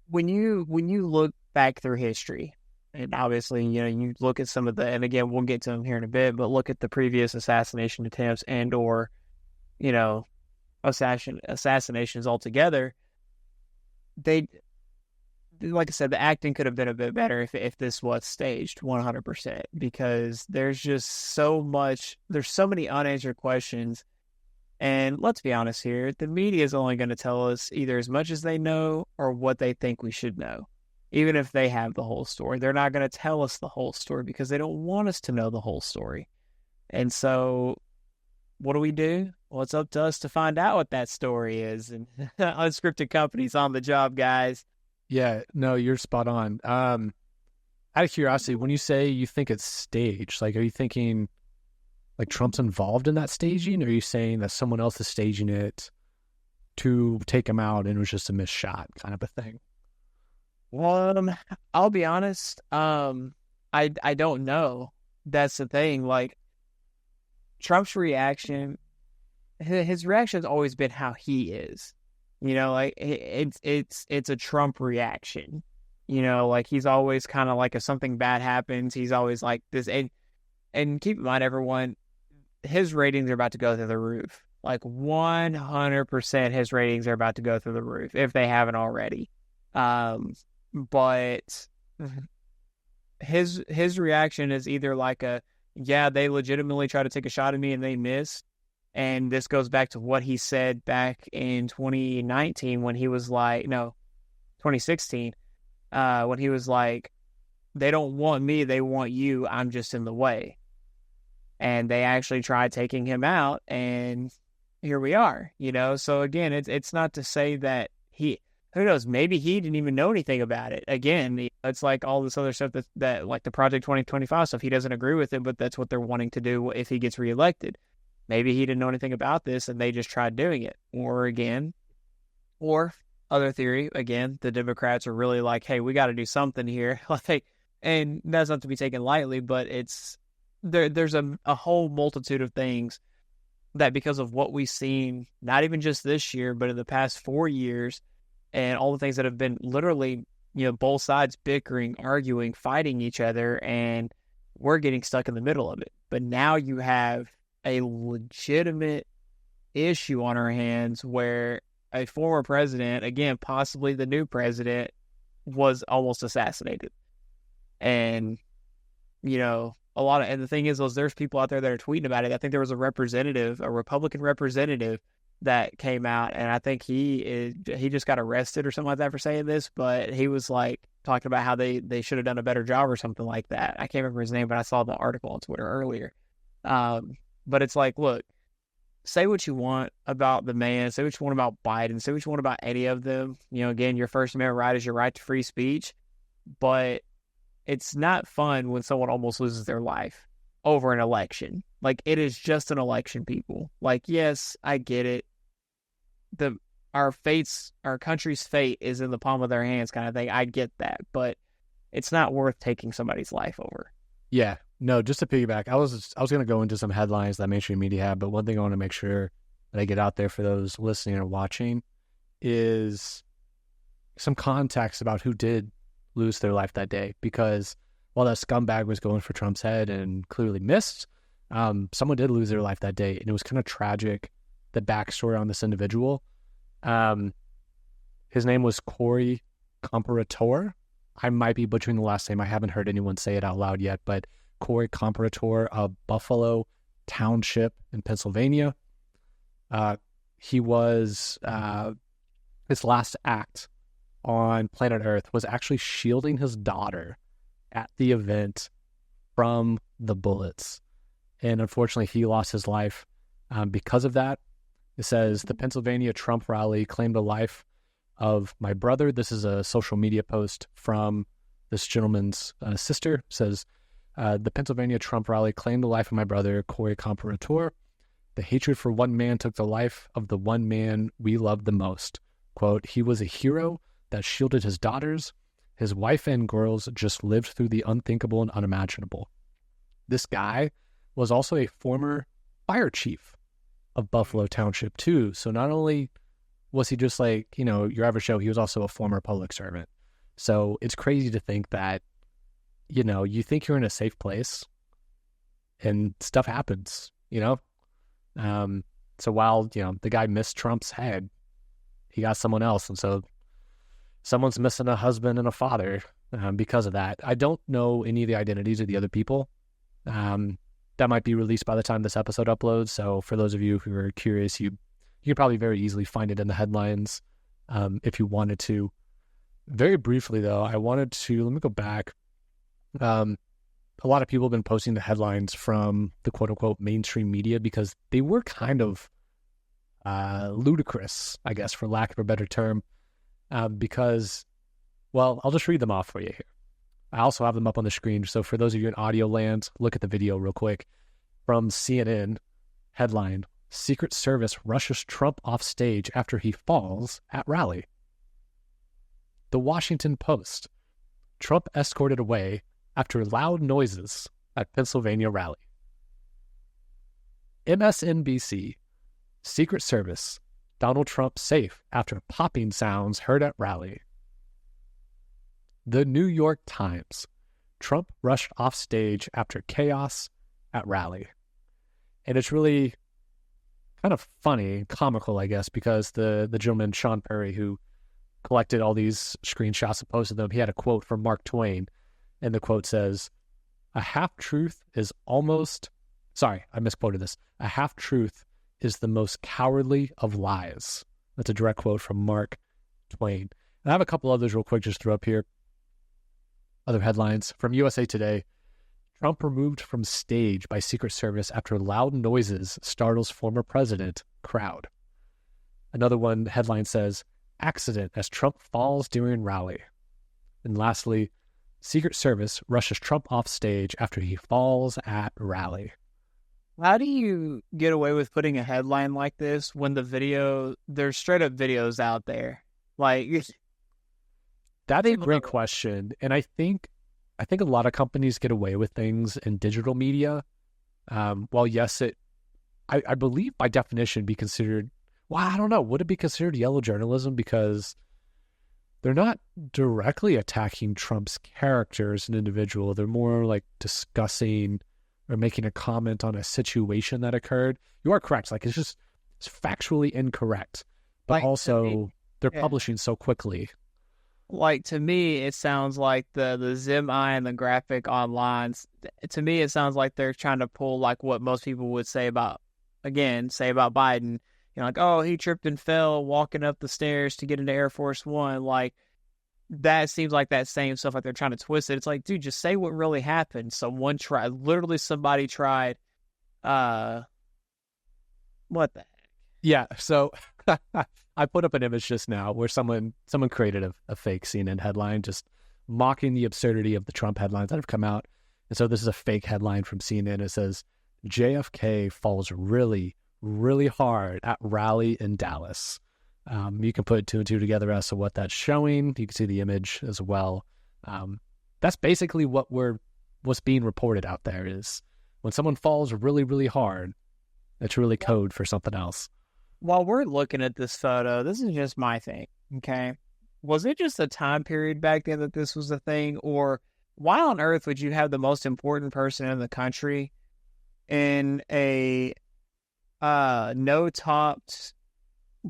when you look back through history, and obviously, you look at some of and again, we'll get to them here in a bit, but look at the previous assassination attempts and or, assassinations altogether. Like I said, the acting could have been a bit better if this was staged 100%, because there's just there's so many unanswered questions. And let's be honest here, the media is only going to tell us either as much as they know or what they think we should know. Even if they have the whole story, they're not going to tell us the whole story because they don't want us to know the whole story. And so what do? Well, it's up to us to find out what that story is. And Unscripted Company's on the job, guys. Yeah, no, you're spot on. Out of curiosity, when you say you think it's staged, like, are you thinking like Trump's involved in that staging? Or are you saying that someone else is staging it to take him out and it was just a missed shot kind of a thing? I'll be honest. I don't know. That's the thing. Like Trump's reaction, his reaction has always been how he is. You know, like it's a Trump reaction. You know, like he's always kind of like if something bad happens, he's always like this. And keep in mind, everyone, his ratings are about to go through the roof. Like 100%, his ratings are about to go through the roof if they haven't already. But his reaction is either like yeah, they legitimately try to take a shot at me and they missed. And this goes back to what he said back in 2019 when he was like, no, 2016, when he was like, they don't want me, they want you, I'm just in the way. And they actually tried taking him out, and here we are, you know? So again, it's not to say that who knows, maybe he didn't even know anything about it. Again, it's like all this other stuff that like the Project 2025 stuff, he doesn't agree with it, but that's what they're wanting to do if he gets reelected. Maybe he didn't know anything about this and they just tried doing it. Or other theory, again, the Democrats are really like, hey, we got to do something here. Like, and that's not to be taken lightly, but there's a whole multitude of things that because of what we've seen, not even just this year, but in the past 4 years, and all the things that have been literally, you know, both sides bickering, arguing, fighting each other, and we're getting stuck in the middle of it. But now you have a legitimate issue on our hands where a former president, again, possibly the new president, was almost assassinated. And, you know, and the thing is, there's people out there that are tweeting about it. I think there was a Republican representative that came out, and I think he just got arrested or something like that for saying this, but he was like talking about how they should have done a better job or something like that. I can't remember his name, but I saw the article on Twitter earlier. But it's like, look, say what you want about the man, say what you want about Biden, say what you want about any of them. You know, again, your First Amendment right is your right to free speech, but it's not fun when someone almost loses their life over an election. Like, it is just an election, people. Like, yes, I get it. Our country's fate is in the palm of their hands kind of thing. I get that, but it's not worth taking somebody's life over. Yeah. No, just to piggyback, I was going to go into some headlines that mainstream media have, but one thing I want to make sure that I get out there for those listening or watching is some context about who did lose their life that day. Because while that scumbag was going for Trump's head and clearly missed, someone did lose their life that day, and it was kind of tragic, the backstory on this individual. His name was Corey Comparator. I might be butchering the last name. I haven't heard anyone say it out loud yet, but Corey Comparator of Buffalo Township in Pennsylvania. He was, his last act on planet Earth was actually shielding his daughter at the event from the bullets. And unfortunately, he lost his life because of that. It says, the Pennsylvania Trump rally claimed the life of my brother. This is a social media post from this gentleman's sister. It says, the Pennsylvania Trump rally claimed the life of my brother, Corey Comparator. The hatred for one man took the life of the one man we loved the most. Quote, he was a hero that shielded his daughters. His wife and girls just lived through the unthinkable and unimaginable. This guy was also a former fire chief of Buffalo Township too. So not only was he just like, you know, your average Joe, he was also a former public servant. So it's crazy to think that, you know, you think you're in a safe place and stuff happens, you know? So while, you know, the guy missed Trump's head, he got someone else. And so someone's missing a husband and a father because of that. I don't know any of the identities of the other people. That might be released by the time this episode uploads. So for those of you who are curious, you could probably very easily find it in the headlines if you wanted to. Very briefly, though, let me go back. A lot of people have been posting the headlines from the quote-unquote mainstream media because they were kind of ludicrous, I guess, for lack of a better term, because, well, I'll just read them off for you here. I also have them up on the screen, so for those of you in audio land, look at the video real quick. From CNN, headline, Secret Service rushes Trump off stage after he falls at rally. The Washington Post, Trump escorted away after loud noises at Pennsylvania rally. MSNBC, Secret Service, Donald Trump safe after popping sounds heard at rally. The New York Times, Trump rushed off stage after chaos at rally. And it's really kind of funny, comical, I guess, because the gentleman, Sean Perry, who collected all these screenshots and posted them, he had a quote from Mark Twain. And the quote says, a half-truth is almost... Sorry, I misquoted this. A half-truth is the most cowardly of lies. That's a direct quote from Mark Twain. And I have a couple others real quick just to throw up here. Other headlines from USA Today. Trump removed from stage by Secret Service after loud noises startles former president crowd. Another one headline says, accident as Trump falls during rally. And lastly, Secret Service rushes Trump off stage after he falls at rally. How do you get away with putting a headline like this when there's straight up videos out there? Like, that's a great question. And I think a lot of companies get away with things in digital media. Well, yes, I believe by definition be considered, well, I don't know, would it be considered yellow journalism? Because they're not directly attacking Trump's character as an individual. They're more like discussing or making a comment on a situation that occurred. You are correct. Like, it's factually incorrect. But like, also, they're publishing so quickly. Like, to me, it sounds like the Zim eye and the graphic online, to me, it sounds like they're trying to pull like what most people would say about Biden. You know, like, oh, he tripped and fell walking up the stairs to get into Air Force One. Like, that seems like that same stuff, like they're trying to twist it. It's like, dude, just say what really happened. Somebody tried. What the heck? Yeah, so I put up an image just now where someone created a fake CNN headline just mocking the absurdity of the Trump headlines that have come out. And so this is a fake headline from CNN. It says, JFK falls really, really hard at rally in Dallas. You can put two and two together as to what that's showing. You can see the image as well. That's basically what's being reported out there is when someone falls really, really hard, it's really code for something else. While we're looking at this photo, this is just my thing, okay? Was it just a time period back then that this was a thing? Or why on earth would you have the most important person in the country in a no-topped...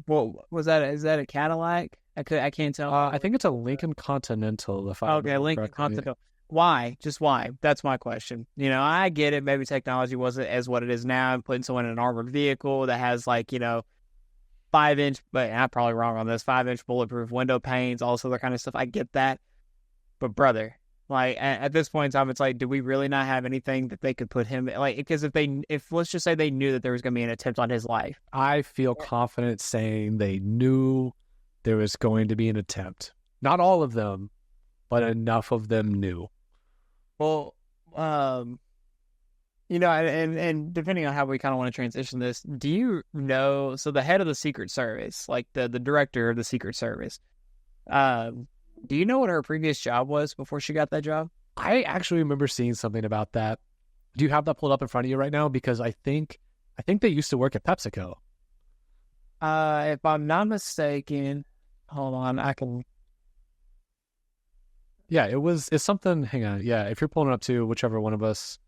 What was that? Is that a Cadillac? I can't tell. I think it's a Lincoln Continental. Lincoln Continental. Why? Just why? That's my question. You know, I get it. Maybe technology wasn't as what it is now. And putting someone in an armored vehicle that has 5-inch, but I'm probably wrong on this, 5-inch bulletproof window panes, all this other kind of stuff. I get that. But brother, like at this point in time, it's like, do we really not have anything that they could put him because if let's just say they knew that there was going to be an attempt on his life. I feel confident saying they knew there was going to be an attempt. Not all of them, but enough of them knew. Well, and depending on how we kind of want to transition this, do you know, so the head of the Secret Service, like the director of the Secret Service, do you know what her previous job was before she got that job? I actually remember seeing something about that. Do you have that pulled up in front of you right now? Because I think they used to work at PepsiCo. If I'm not mistaken, hold on, I can... Yeah, it's something, hang on. Yeah, if you're pulling it up too, whichever one of us.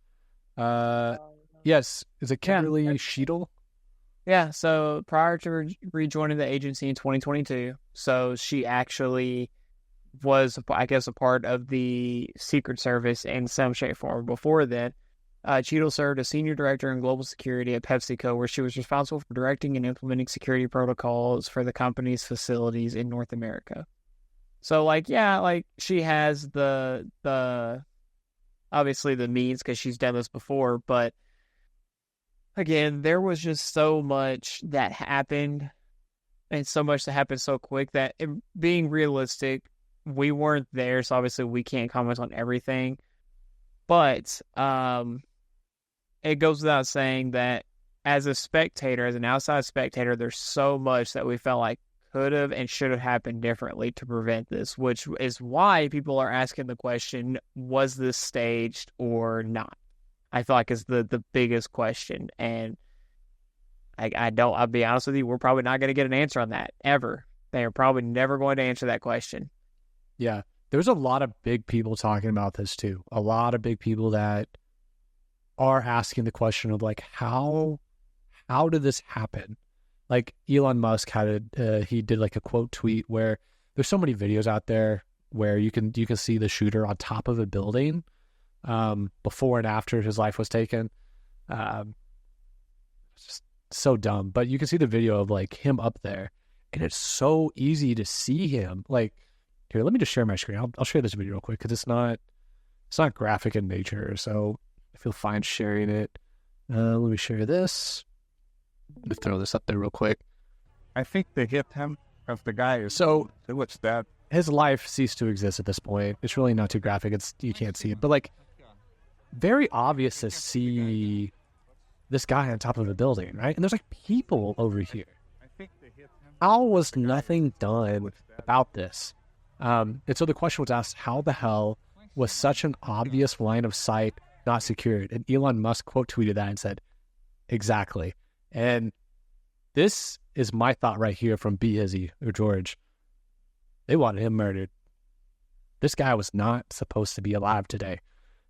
Yes, is it Kimberly Sheetal? Yeah, so prior to rejoining the agency in 2022, so she actually was, I guess, a part of the Secret Service in some shape or form. Before then, Cheadle served as senior director in global security at PepsiCo, where she was responsible for directing and implementing security protocols for the company's facilities in North America. So, she has the obviously the means because she's done this before, but again, there was just so much that happened and so much that happened so quick that being realistic, we weren't there, so obviously we can't comment on everything. But it goes without saying that as a spectator, as an outside spectator, there's so much that we felt like could have and should have happened differently to prevent this, which is why people are asking the question, was this staged or not? I feel like is the biggest question. And I'll be honest with you, we're probably not going to get an answer on that ever. They are probably never going to answer that question. Yeah. There's a lot of big people talking about this too. A lot of big people that are asking the question of like, how did this happen? Like Elon Musk he did like a quote tweet where there's so many videos out there where you can see the shooter on top of a building before and after his life was taken. It's just so dumb, but you can see the video of like him up there, and it's so easy to see him. Like, here, let me just share my screen. I'll share this video real quick because it's not graphic in nature, so I feel fine sharing it. Let me share this. Let me throw this up there real quick. I think they hit him because the guy is so what's that? His life ceased to exist at this point. It's really not too graphic. You can't see it, but like very obvious to see this guy on top of a building, right? And there's like people over here. How was nothing done about this? And so the question was asked, how the hell was such an obvious line of sight not secured? And Elon Musk quote tweeted that and said, exactly. And this is my thought right here from B. Izzy or George. They wanted him murdered. This guy was not supposed to be alive today.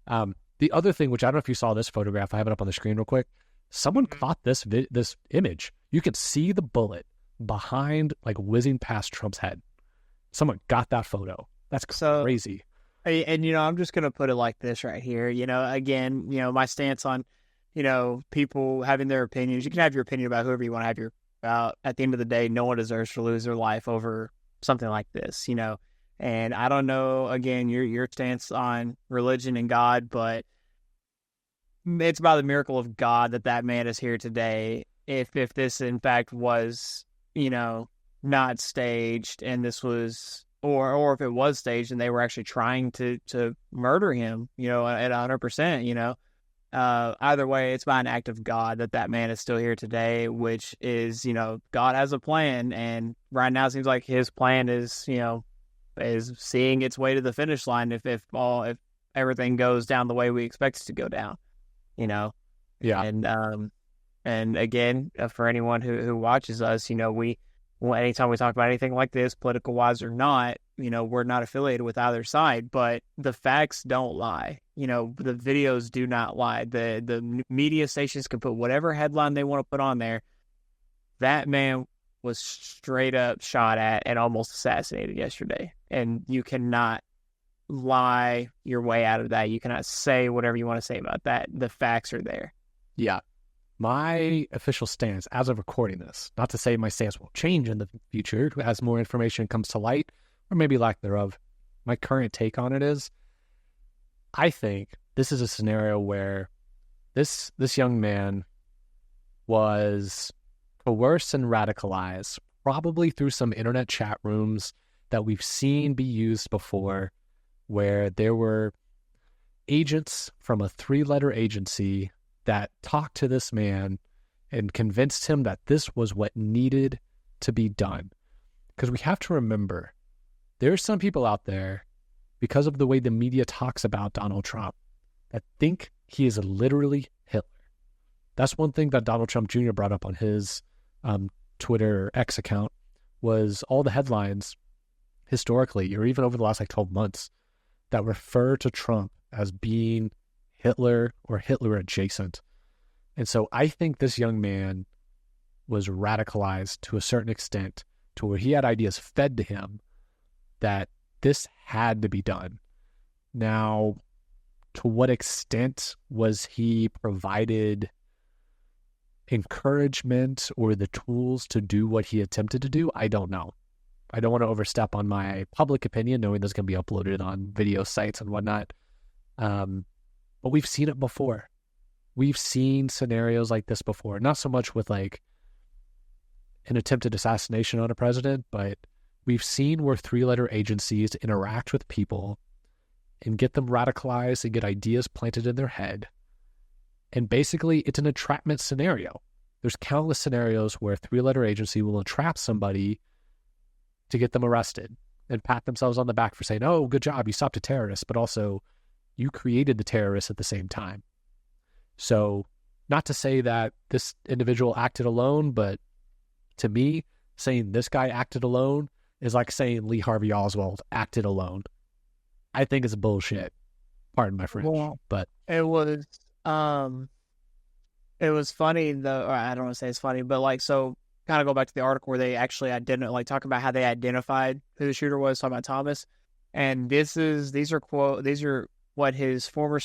The other thing, which I don't know if you saw this photograph, I have it up on the screen real quick. Someone caught this image. You could see the bullet behind, like whizzing past Trump's head. Someone got that photo. That's crazy. And, I'm just going to put it like this right here. Again, my stance on, people having their opinions. You can have your opinion about whoever you want to have your about. At the end of the day, no one deserves to lose their life over something like this, And I don't know, again, your stance on religion and God, but it's by the miracle of God that man is here today. If this, in fact, was, not staged and this was, or if it was staged and they were actually trying to murder him, at 100%, either way, it's by an act of God that man is still here today, which is, God has a plan. And right now it seems like his plan is, is seeing its way to the finish line if everything goes down the way we expect it to go down, Yeah. And again, for anyone who watches us, anytime we talk about anything like this, political wise or not, we're not affiliated with either side, but the facts don't lie. The videos do not lie. The media stations can put whatever headline they want to put on there. That man was straight up shot at and almost assassinated yesterday. And you cannot lie your way out of that. You cannot say whatever you want to say about that. The facts are there. Yeah. My official stance as of recording this, not to say my stance will change in the future as more information comes to light, or maybe lack thereof. My current take on it is, I think this is a scenario where this young man was coerced and radicalized, probably through some internet chat rooms that we've seen be used before, where there were agents from a 3-letter agency that talked to this man and convinced him that this was what needed to be done. Because we have to remember, there are some people out there, because of the way the media talks about Donald Trump, that think he is literally Hitler. That's one thing that Donald Trump Jr. brought up on his Twitter or X account, was all the headlines historically, or even over the last 12 months, that refer to Trump as being Hitler or Hitler adjacent. And so I think this young man was radicalized to a certain extent to where he had ideas fed to him that this had to be done. Now, to what extent was he provided encouragement or the tools to do what he attempted to do? I don't know. I don't want to overstep on my public opinion, knowing this is going to be uploaded on video sites and whatnot. But we've seen it before. We've seen scenarios like this before. Not so much with an attempted assassination on a president, but we've seen where 3-letter agencies interact with people and get them radicalized and get ideas planted in their head And basically, it's an entrapment scenario. There's countless scenarios where a 3-letter agency will entrap somebody to get them arrested and pat themselves on the back for saying, oh, good job, you stopped a terrorist, but also you created the terrorist at the same time. So not to say that this individual acted alone, but to me, saying this guy acted alone is like saying Lee Harvey Oswald acted alone. I think it's bullshit. Pardon my French, but it was funny though. Or I don't want to say it's funny, but like, so kind of go back to the article where they actually talk about how they identified who the shooter was, talking about Thomas. And these are what his former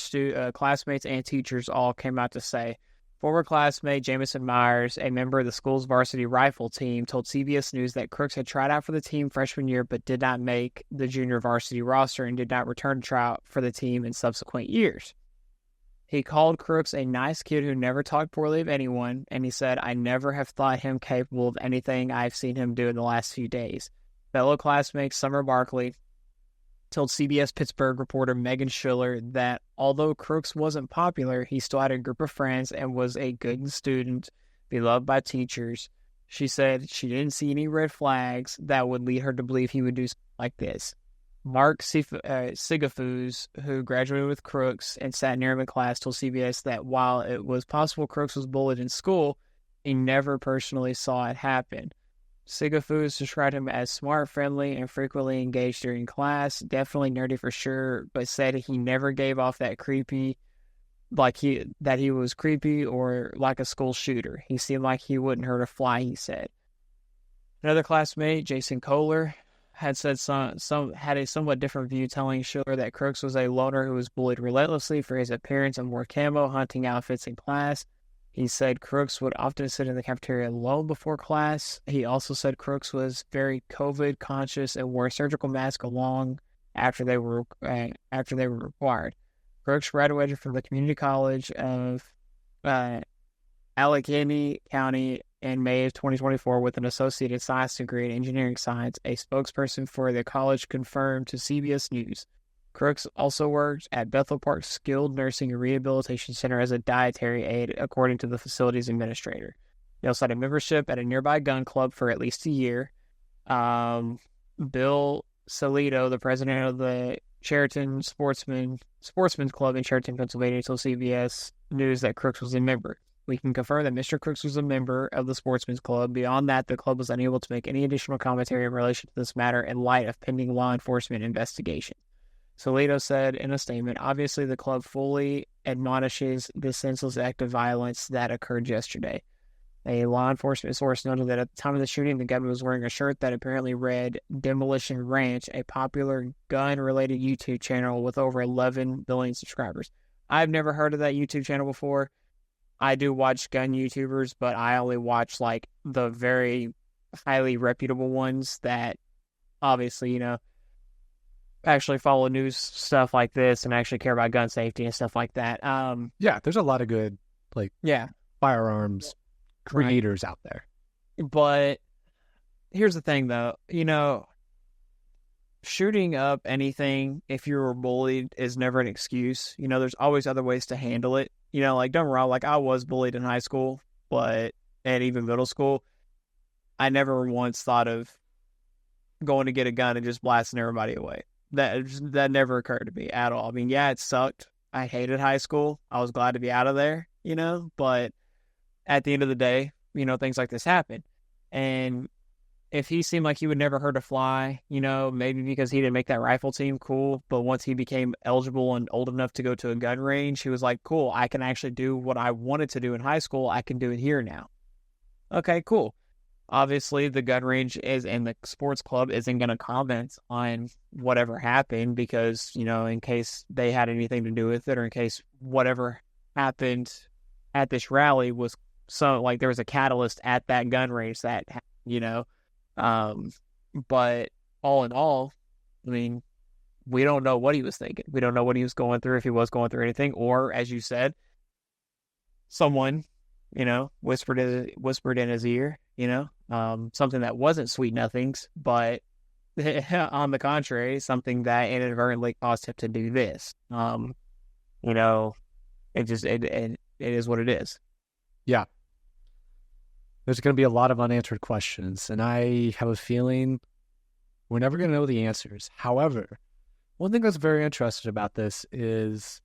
classmates and teachers all came out to say. Former classmate Jamison Myers, a member of the school's varsity rifle team, told CBS News that Crooks had tried out for the team freshman year but did not make the junior varsity roster and did not return to try out for the team in subsequent years. He called Crooks a nice kid who never talked poorly of anyone, and he said, I never have thought him capable of anything I've seen him do in the last few days. Fellow classmate Summer Barkley told CBS Pittsburgh reporter Megan Schiller that although Crooks wasn't popular, he still had a group of friends and was a good student, beloved by teachers. She said she didn't see any red flags that would lead her to believe he would do something like this. Mark Sigafus, who graduated with Crooks and sat near him in class, told CBS that while it was possible Crooks was bullied in school, he never personally saw it happen. Sigafus described him as smart, friendly, and frequently engaged during class. Definitely nerdy for sure, but said he never gave off that creepy, that he was creepy or like a school shooter. He seemed like he wouldn't hurt a fly, he said. Another classmate, Jason Kohler, had said had a somewhat different view, telling Schiller that Crooks was a loner who was bullied relentlessly for his appearance and wore camo hunting outfits in class. He said Crooks would often sit in the cafeteria alone before class. He also said Crooks was very COVID conscious and wore a surgical mask along after they were required. Crooks graduated from the community college of Allegheny County in May of 2024 with an associated science degree in engineering science. A spokesperson for the college confirmed to CBS News. Crooks also worked at Bethel Park Skilled Nursing and Rehabilitation Center as a dietary aide, according to the facility's administrator. He also had a membership at a nearby gun club for at least a year. Bill Salito, the president of the Chariton Sportsman's Club in Chariton, Pennsylvania, told CBS News that Crooks was a member. We can confirm that Mr. Crooks was a member of the Sportsman's Club. Beyond that, the club was unable to make any additional commentary in relation to this matter in light of pending law enforcement investigation. Salito said in a statement, obviously the club fully admonishes the senseless act of violence that occurred yesterday. A law enforcement source noted that at the time of the shooting, the gunman was wearing a shirt that apparently read Demolition Ranch, a popular gun-related YouTube channel with over 11 billion subscribers. I've never heard of that YouTube channel before. I do watch gun YouTubers, but I only watch like the very highly reputable ones that obviously, actually follow news stuff like this and actually care about gun safety and stuff like that. Yeah, there's a lot of good firearms creators out there. But here's the thing though, shooting up anything if you were bullied is never an excuse. There's always other ways to handle it. Don't get me wrong, like I was bullied in high school, and even middle school. I never once thought of going to get a gun and just blasting everybody away. That never occurred to me at all. I mean, yeah, it sucked. I hated high school. I was glad to be out of there, but at the end of the day, things like this happen. And if he seemed like he would never hurt a fly, maybe because he didn't make that rifle team, cool. But once he became eligible and old enough to go to a gun range, he was like, cool, I can actually do what I wanted to do in high school. I can do it here now. Okay, cool. Obviously, the gun range and the sports club isn't going to comment on whatever happened because, in case they had anything to do with it or in case whatever happened at this rally was there was a catalyst at that gun range that, but all in all, I mean, we don't know what he was thinking. We don't know what he was going through, if he was going through anything, or as you said, someone, whispered in his ear, something that wasn't sweet nothings, but on the contrary, something that inadvertently caused him to do this. it is what it is. Yeah. There's going to be a lot of unanswered questions, and I have a feeling we're never going to know the answers. However, one thing that's very interesting about this is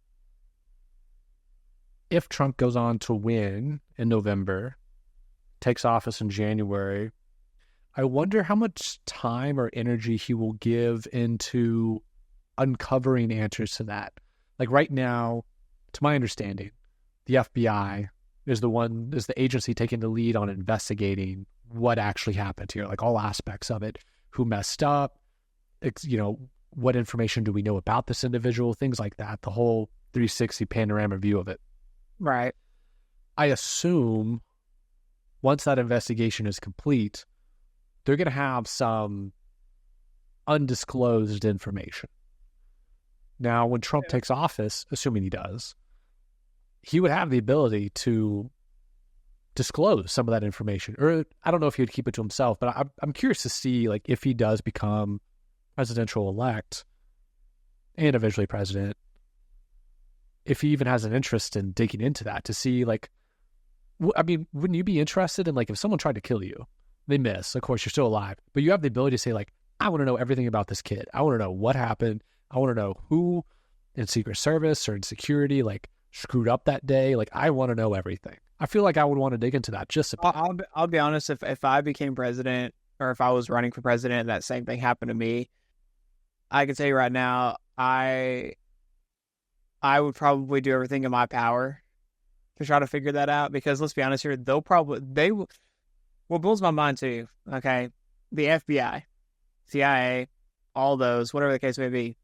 if Trump goes on to win in November, takes office in January, I wonder how much time or energy he will give into uncovering answers to that. Like right now, to my understanding, the FBI is the agency taking the lead on investigating what actually happened here, like all aspects of it, who messed up, what information do we know about this individual, things like that, the whole 360 panorama view of it. Right. I assume once that investigation is complete, they're going to have some undisclosed information. Now, when Trump takes office, assuming he does, he would have the ability to disclose some of that information. Or I don't know if he would keep it to himself, but I'm curious to see, like, if he does become presidential-elect and eventually president, if he even has an interest in digging into that to see, like, I mean, wouldn't you be interested in, like, if someone tried to kill you, they miss, of course, you're still alive, but you have the ability to say, like, I want to know everything about this kid. I want to know what happened. I want to know who in Secret Service or in security, like, screwed up that day. Like, I want to know everything. I feel like I would want to dig into that just a bit. I'll be honest, if I became president or if I was running for president and that same thing happened to me, I can tell you right now, I would probably do everything in my power to try to figure that out, because let's be honest here, what blows my mind too, okay, the FBI, CIA, all those, whatever the case may be,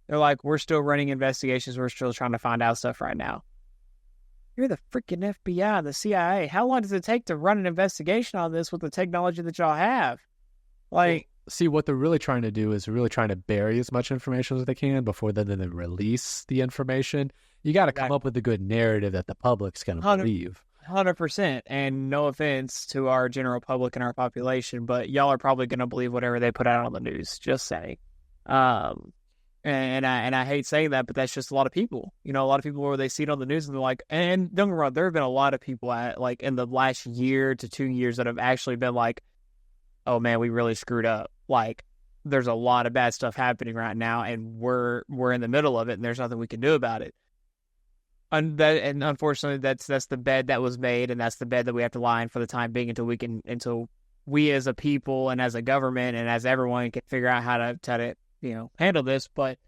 they're like, we're still running investigations, we're still trying to find out stuff right now. You're the freaking FBI and the CIA. How long does it take to run an investigation on this with the technology that y'all have? Like, see, what they're really trying to do is really trying to bury as much information as they can before then they release the information. You got to come up with a good narrative that the public's going to believe. 100%. And no offense to our general public and our population, but y'all are probably going to believe whatever they put out on the news. Just saying. And I hate saying that, but that's just a lot of people. You know, a lot of people where they see it on the news and they're like, and don't get me wrong, there have been a lot of people like in the last year to 2 years that have actually been like, oh man, we really screwed up. Like, there's a lot of bad stuff happening right now, and we're in the middle of it, and there's nothing we can do about it. And unfortunately, that's the bed that was made, and that's the bed that we have to lie in for the time being until we as a people and as a government and as everyone can figure out how to handle this. But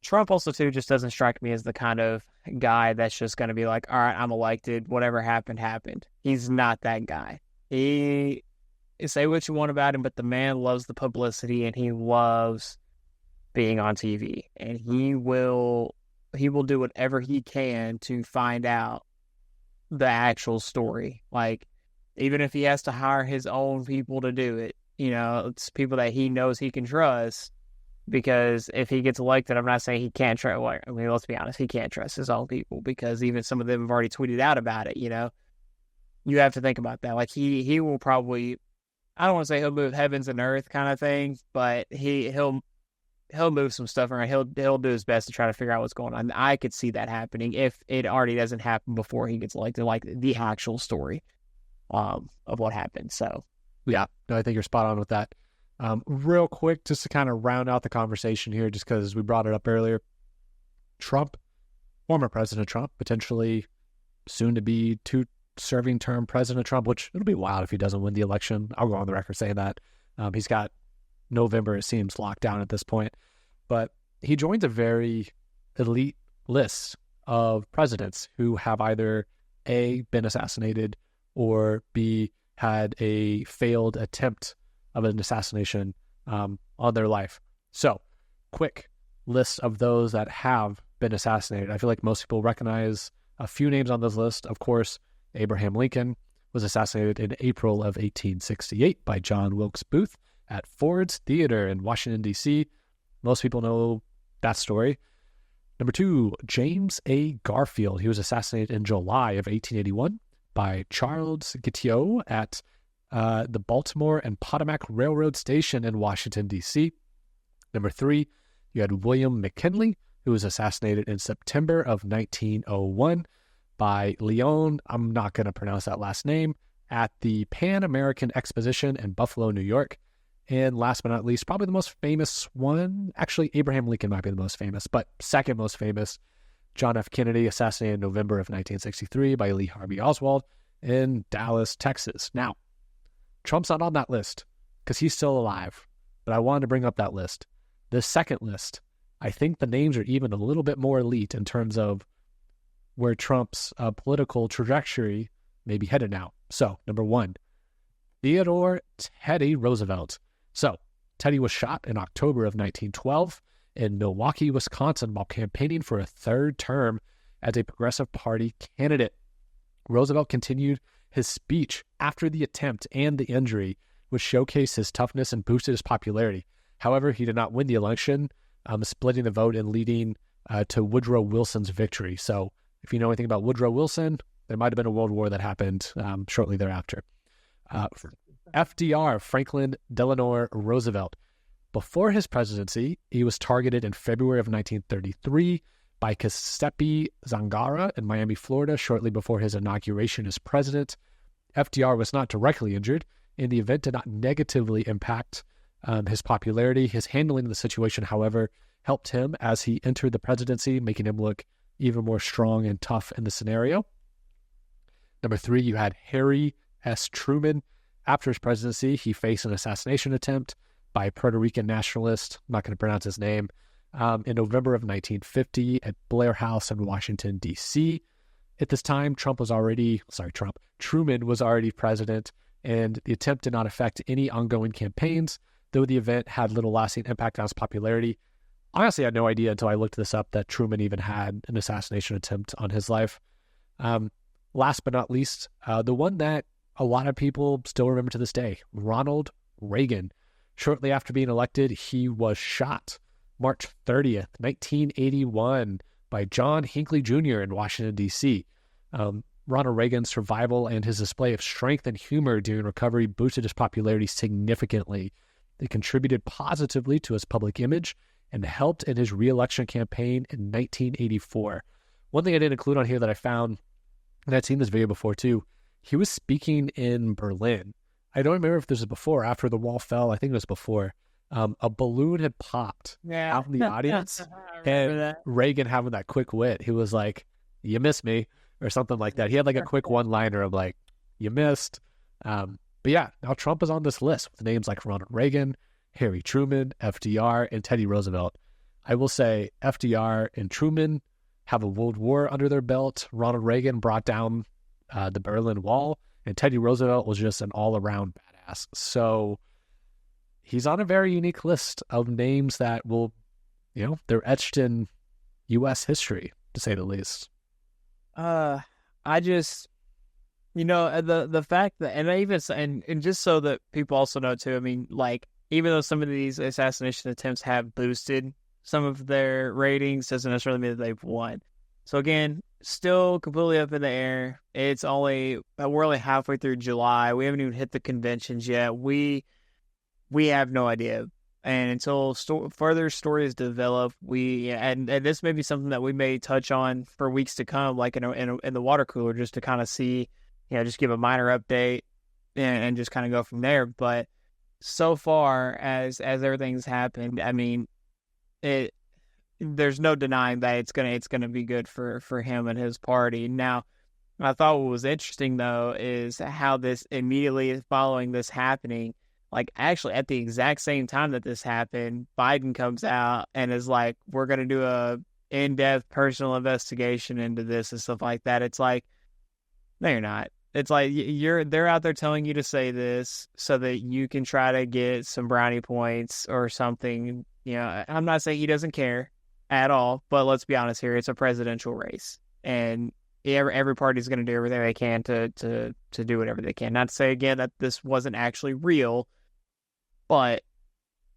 Trump also too just doesn't strike me as the kind of guy that's just going to be like, all right, I'm elected, whatever happened. He's not that guy. He say what you want about him, but the man loves the publicity and he loves being on TV, and he will do whatever he can to find out the actual story. Like, even if he has to hire his own people to do it, it's people that he knows he can trust. Because if he gets elected, I'm not saying he can't trust. Well, I mean, let's be honest, he can't trust his own people, because even some of them have already tweeted out about it. You have to think about that. Like, he will probably, I don't want to say he'll move heavens and earth kind of thing, but he'll move some stuff around. He'll do his best to try to figure out what's going on. I could see that happening if it already doesn't happen before he gets elected, like the actual story of what happened. So, yeah, no, I think you're spot on with that. Real quick, just to kind of round out the conversation here, just because we brought it up earlier, Trump, former President Trump, potentially soon to be serving term President Trump, which it'll be wild if he doesn't win the election. I'll go on the record saying that. He's got November, it seems, locked down at this point. But he joins a very elite list of presidents who have either A, been assassinated, or B, had a failed attempt of an assassination on their life. So, quick list of those that have been assassinated. I feel like most people recognize a few names on this list. Of course, Abraham Lincoln was assassinated in April of 1868 by John Wilkes Booth at Ford's Theater in Washington, D.C. Most people know that story. Number 2, James A. Garfield. He was assassinated in July of 1881 by Charles Guiteau at the Baltimore and Potomac Railroad Station in Washington, D.C. Number 3, you had William McKinley, who was assassinated in September of 1901 by Leon, I'm not going to pronounce that last name, at the Pan American Exposition in Buffalo, New York. And last but not least, probably the most famous one, actually Abraham Lincoln might be the most famous, but second most famous, John F. Kennedy, assassinated in November of 1963 by Lee Harvey Oswald in Dallas, Texas. Now, Trump's not on that list because he's still alive, but I wanted to bring up that list. The second list, I think the names are even a little bit more elite in terms of where Trump's political trajectory may be headed now. So, number 1, Theodore Teddy Roosevelt. So, Teddy was shot in October of 1912 in Milwaukee, Wisconsin, while campaigning for a third term as a Progressive Party candidate. Roosevelt continued his speech after the attempt and the injury, which showcased his toughness and boosted his popularity. However, he did not win the election, splitting the vote and leading to Woodrow Wilson's victory. So, if you know anything about Woodrow Wilson, there might have been a world war that happened shortly thereafter. FDR, Franklin Delano Roosevelt. Before his presidency, he was targeted in February of 1933 by Giuseppe Zangara in Miami, Florida, shortly before his inauguration as president. FDR was not directly injured, and the event did not negatively impact his popularity. His handling of the situation, however, helped him as he entered the presidency, making him look even more strong and tough in the scenario. Number 3, you had Harry S. Truman. After his presidency, he faced an assassination attempt by a Puerto Rican nationalist, I'm not going to pronounce his name, in November of 1950 at Blair House in Washington, D.C. At this time, Truman was already president, and the attempt did not affect any ongoing campaigns, though the event had little lasting impact on his popularity. Honestly, I had no idea until I looked this up that Truman even had an assassination attempt on his life. Last but not least, the one that a lot of people still remember to this day, Ronald Reagan. Shortly after being elected, he was shot March 30th, 1981 by John Hinckley Jr. in Washington, D.C. Ronald Reagan's survival and his display of strength and humor during recovery boosted his popularity significantly. It contributed positively to his public image and helped in his re-election campaign in 1984. One thing I didn't include on here that I found, and I'd seen this video before too, he was speaking in Berlin. I don't remember if this was before or after the wall fell. I think it was before. A balloon had popped out in the audience, and that. Reagan having that quick wit. He was like, "You missed me," or something like that. He had like a quick one-liner of like, "You missed." But yeah, now Trump is on this list with names like Ronald Reagan, Harry Truman, FDR, and Teddy Roosevelt. I will say FDR and Truman have a world war under their belt. Ronald Reagan brought down the Berlin Wall, and Teddy Roosevelt was just an all-around badass. So he's on a very unique list of names that will, they're etched in U.S. history, to say the least. I just, the fact that, and just so that people also know too, I mean, like, even though some of these assassination attempts have boosted some of their ratings, doesn't necessarily mean that they've won. So again, still completely up in the air. We're only halfway through July. We haven't even hit the conventions yet. We have no idea. And until further stories develop, and this may be something that we may touch on for weeks to come, like in the water cooler, just to kind of see, just give a minor update and just kind of go from there. But so far as everything's happened, I mean, there's no denying that it's gonna be good for him and his party. Now, I thought what was interesting though is how this immediately following this happening, like actually at the exact same time that this happened, Biden comes out and is like, "We're gonna do a in-depth personal investigation into this and stuff like that." It's like, no, you're not. It's like they're out there telling you to say this so that you can try to get some brownie points or something. I'm not saying he doesn't care at all, but let's be honest here. It's a presidential race, and every party's going to do everything they can to do whatever they can. Not to say again that this wasn't actually real, but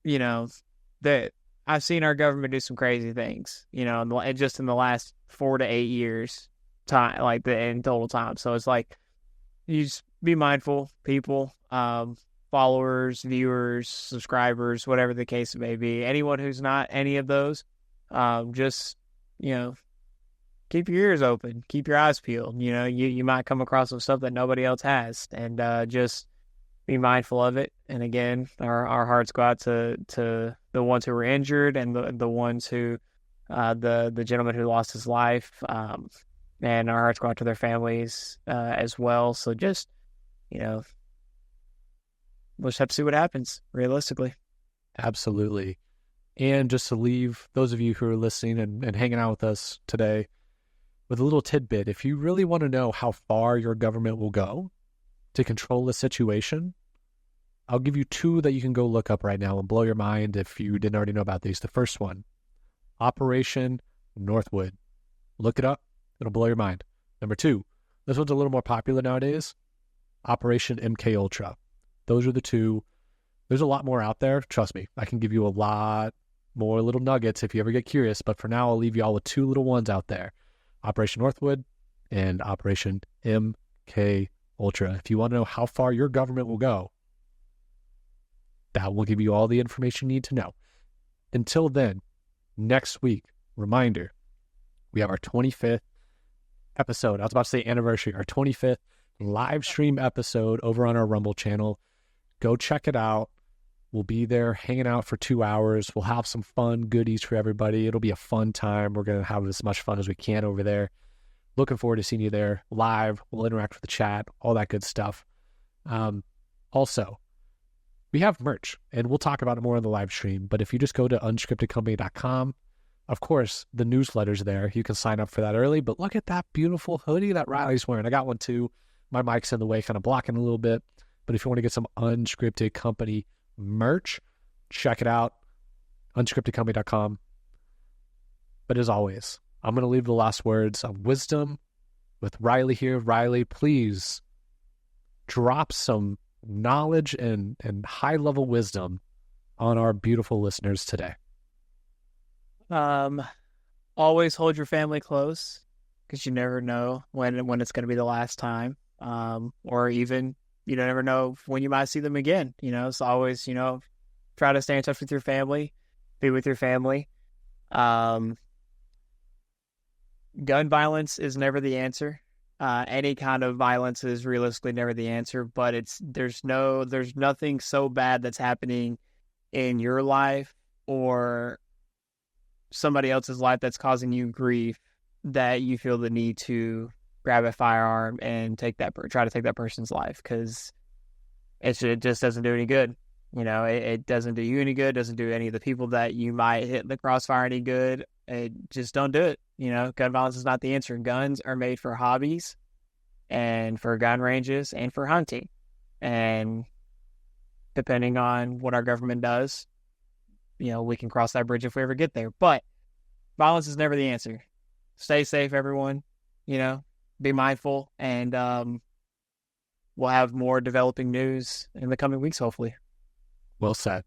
that I've seen our government do some crazy things, just in the last 4 to 8 years time, like in total time. So it's like, you just be mindful, people, followers, viewers, subscribers, whatever the case may be. Anyone who's not any of those, just, keep your ears open, keep your eyes peeled. You might come across some stuff that nobody else has, and just be mindful of it. And again, our hearts go out to the ones who were injured and the ones who, the gentleman who lost his life, and our hearts go out to their families as well. So just, we'll just have to see what happens realistically. Absolutely. And just to leave those of you who are listening and hanging out with us today with a little tidbit, if you really want to know how far your government will go to control the situation, I'll give you two that you can go look up right now and blow your mind if you didn't already know about these. The first one, Operation Northwood. Look it up. It'll blow your mind. Number two, this one's a little more popular nowadays, Operation MK Ultra. Those are the two. There's a lot more out there. Trust me, I can give you a lot more little nuggets if you ever get curious. But for now, I'll leave you all with two little ones out there, Operation Northwood and Operation MK Ultra. If you want to know how far your government will go, that will give you all the information you need to know. Until then, next week, reminder, we have our 25th episode. I was about to say anniversary, our 25th live stream episode over on our Rumble channel. Go check it out. We'll be there hanging out for 2 hours. We'll have some fun goodies for everybody. It'll be a fun time. We're going to have as much fun as we can over there. Looking forward to seeing you there live. We'll interact with the chat, all that good stuff. Also, we have merch, and we'll talk about it more on the live stream. But if you just go to unscriptedcompany.com, of course, the newsletter's there. You can sign up for that early. But look at that beautiful hoodie that Riley's wearing. I got one too. My mic's in the way, kind of blocking a little bit. But if you want to get some Unscripted Company merch, check it out, unscriptedcompany.com. But as always, I'm going to leave the last words of wisdom with Riley here. Riley, please drop some knowledge and high-level wisdom on our beautiful listeners today. Always hold your family close, because you never know when it's going to be the last time, or even you don't ever know when you might see them again. So always, try to stay in touch with your family, be with your family. Gun violence is never the answer. Any kind of violence is realistically never the answer, but there's nothing so bad that's happening in your life or somebody else's life that's causing you grief that you feel the need to grab a firearm and try to take that person's life, because it just doesn't do any good. It doesn't do you any good, doesn't do any of the people that you might hit in the crossfire any good. Just don't do it. Gun violence is not the answer. Guns are made for hobbies and for gun ranges and for hunting. And depending on what our government does, we can cross that bridge if we ever get there. But violence is never the answer. Stay safe, everyone. Be mindful, and we'll have more developing news in the coming weeks, hopefully. Well said.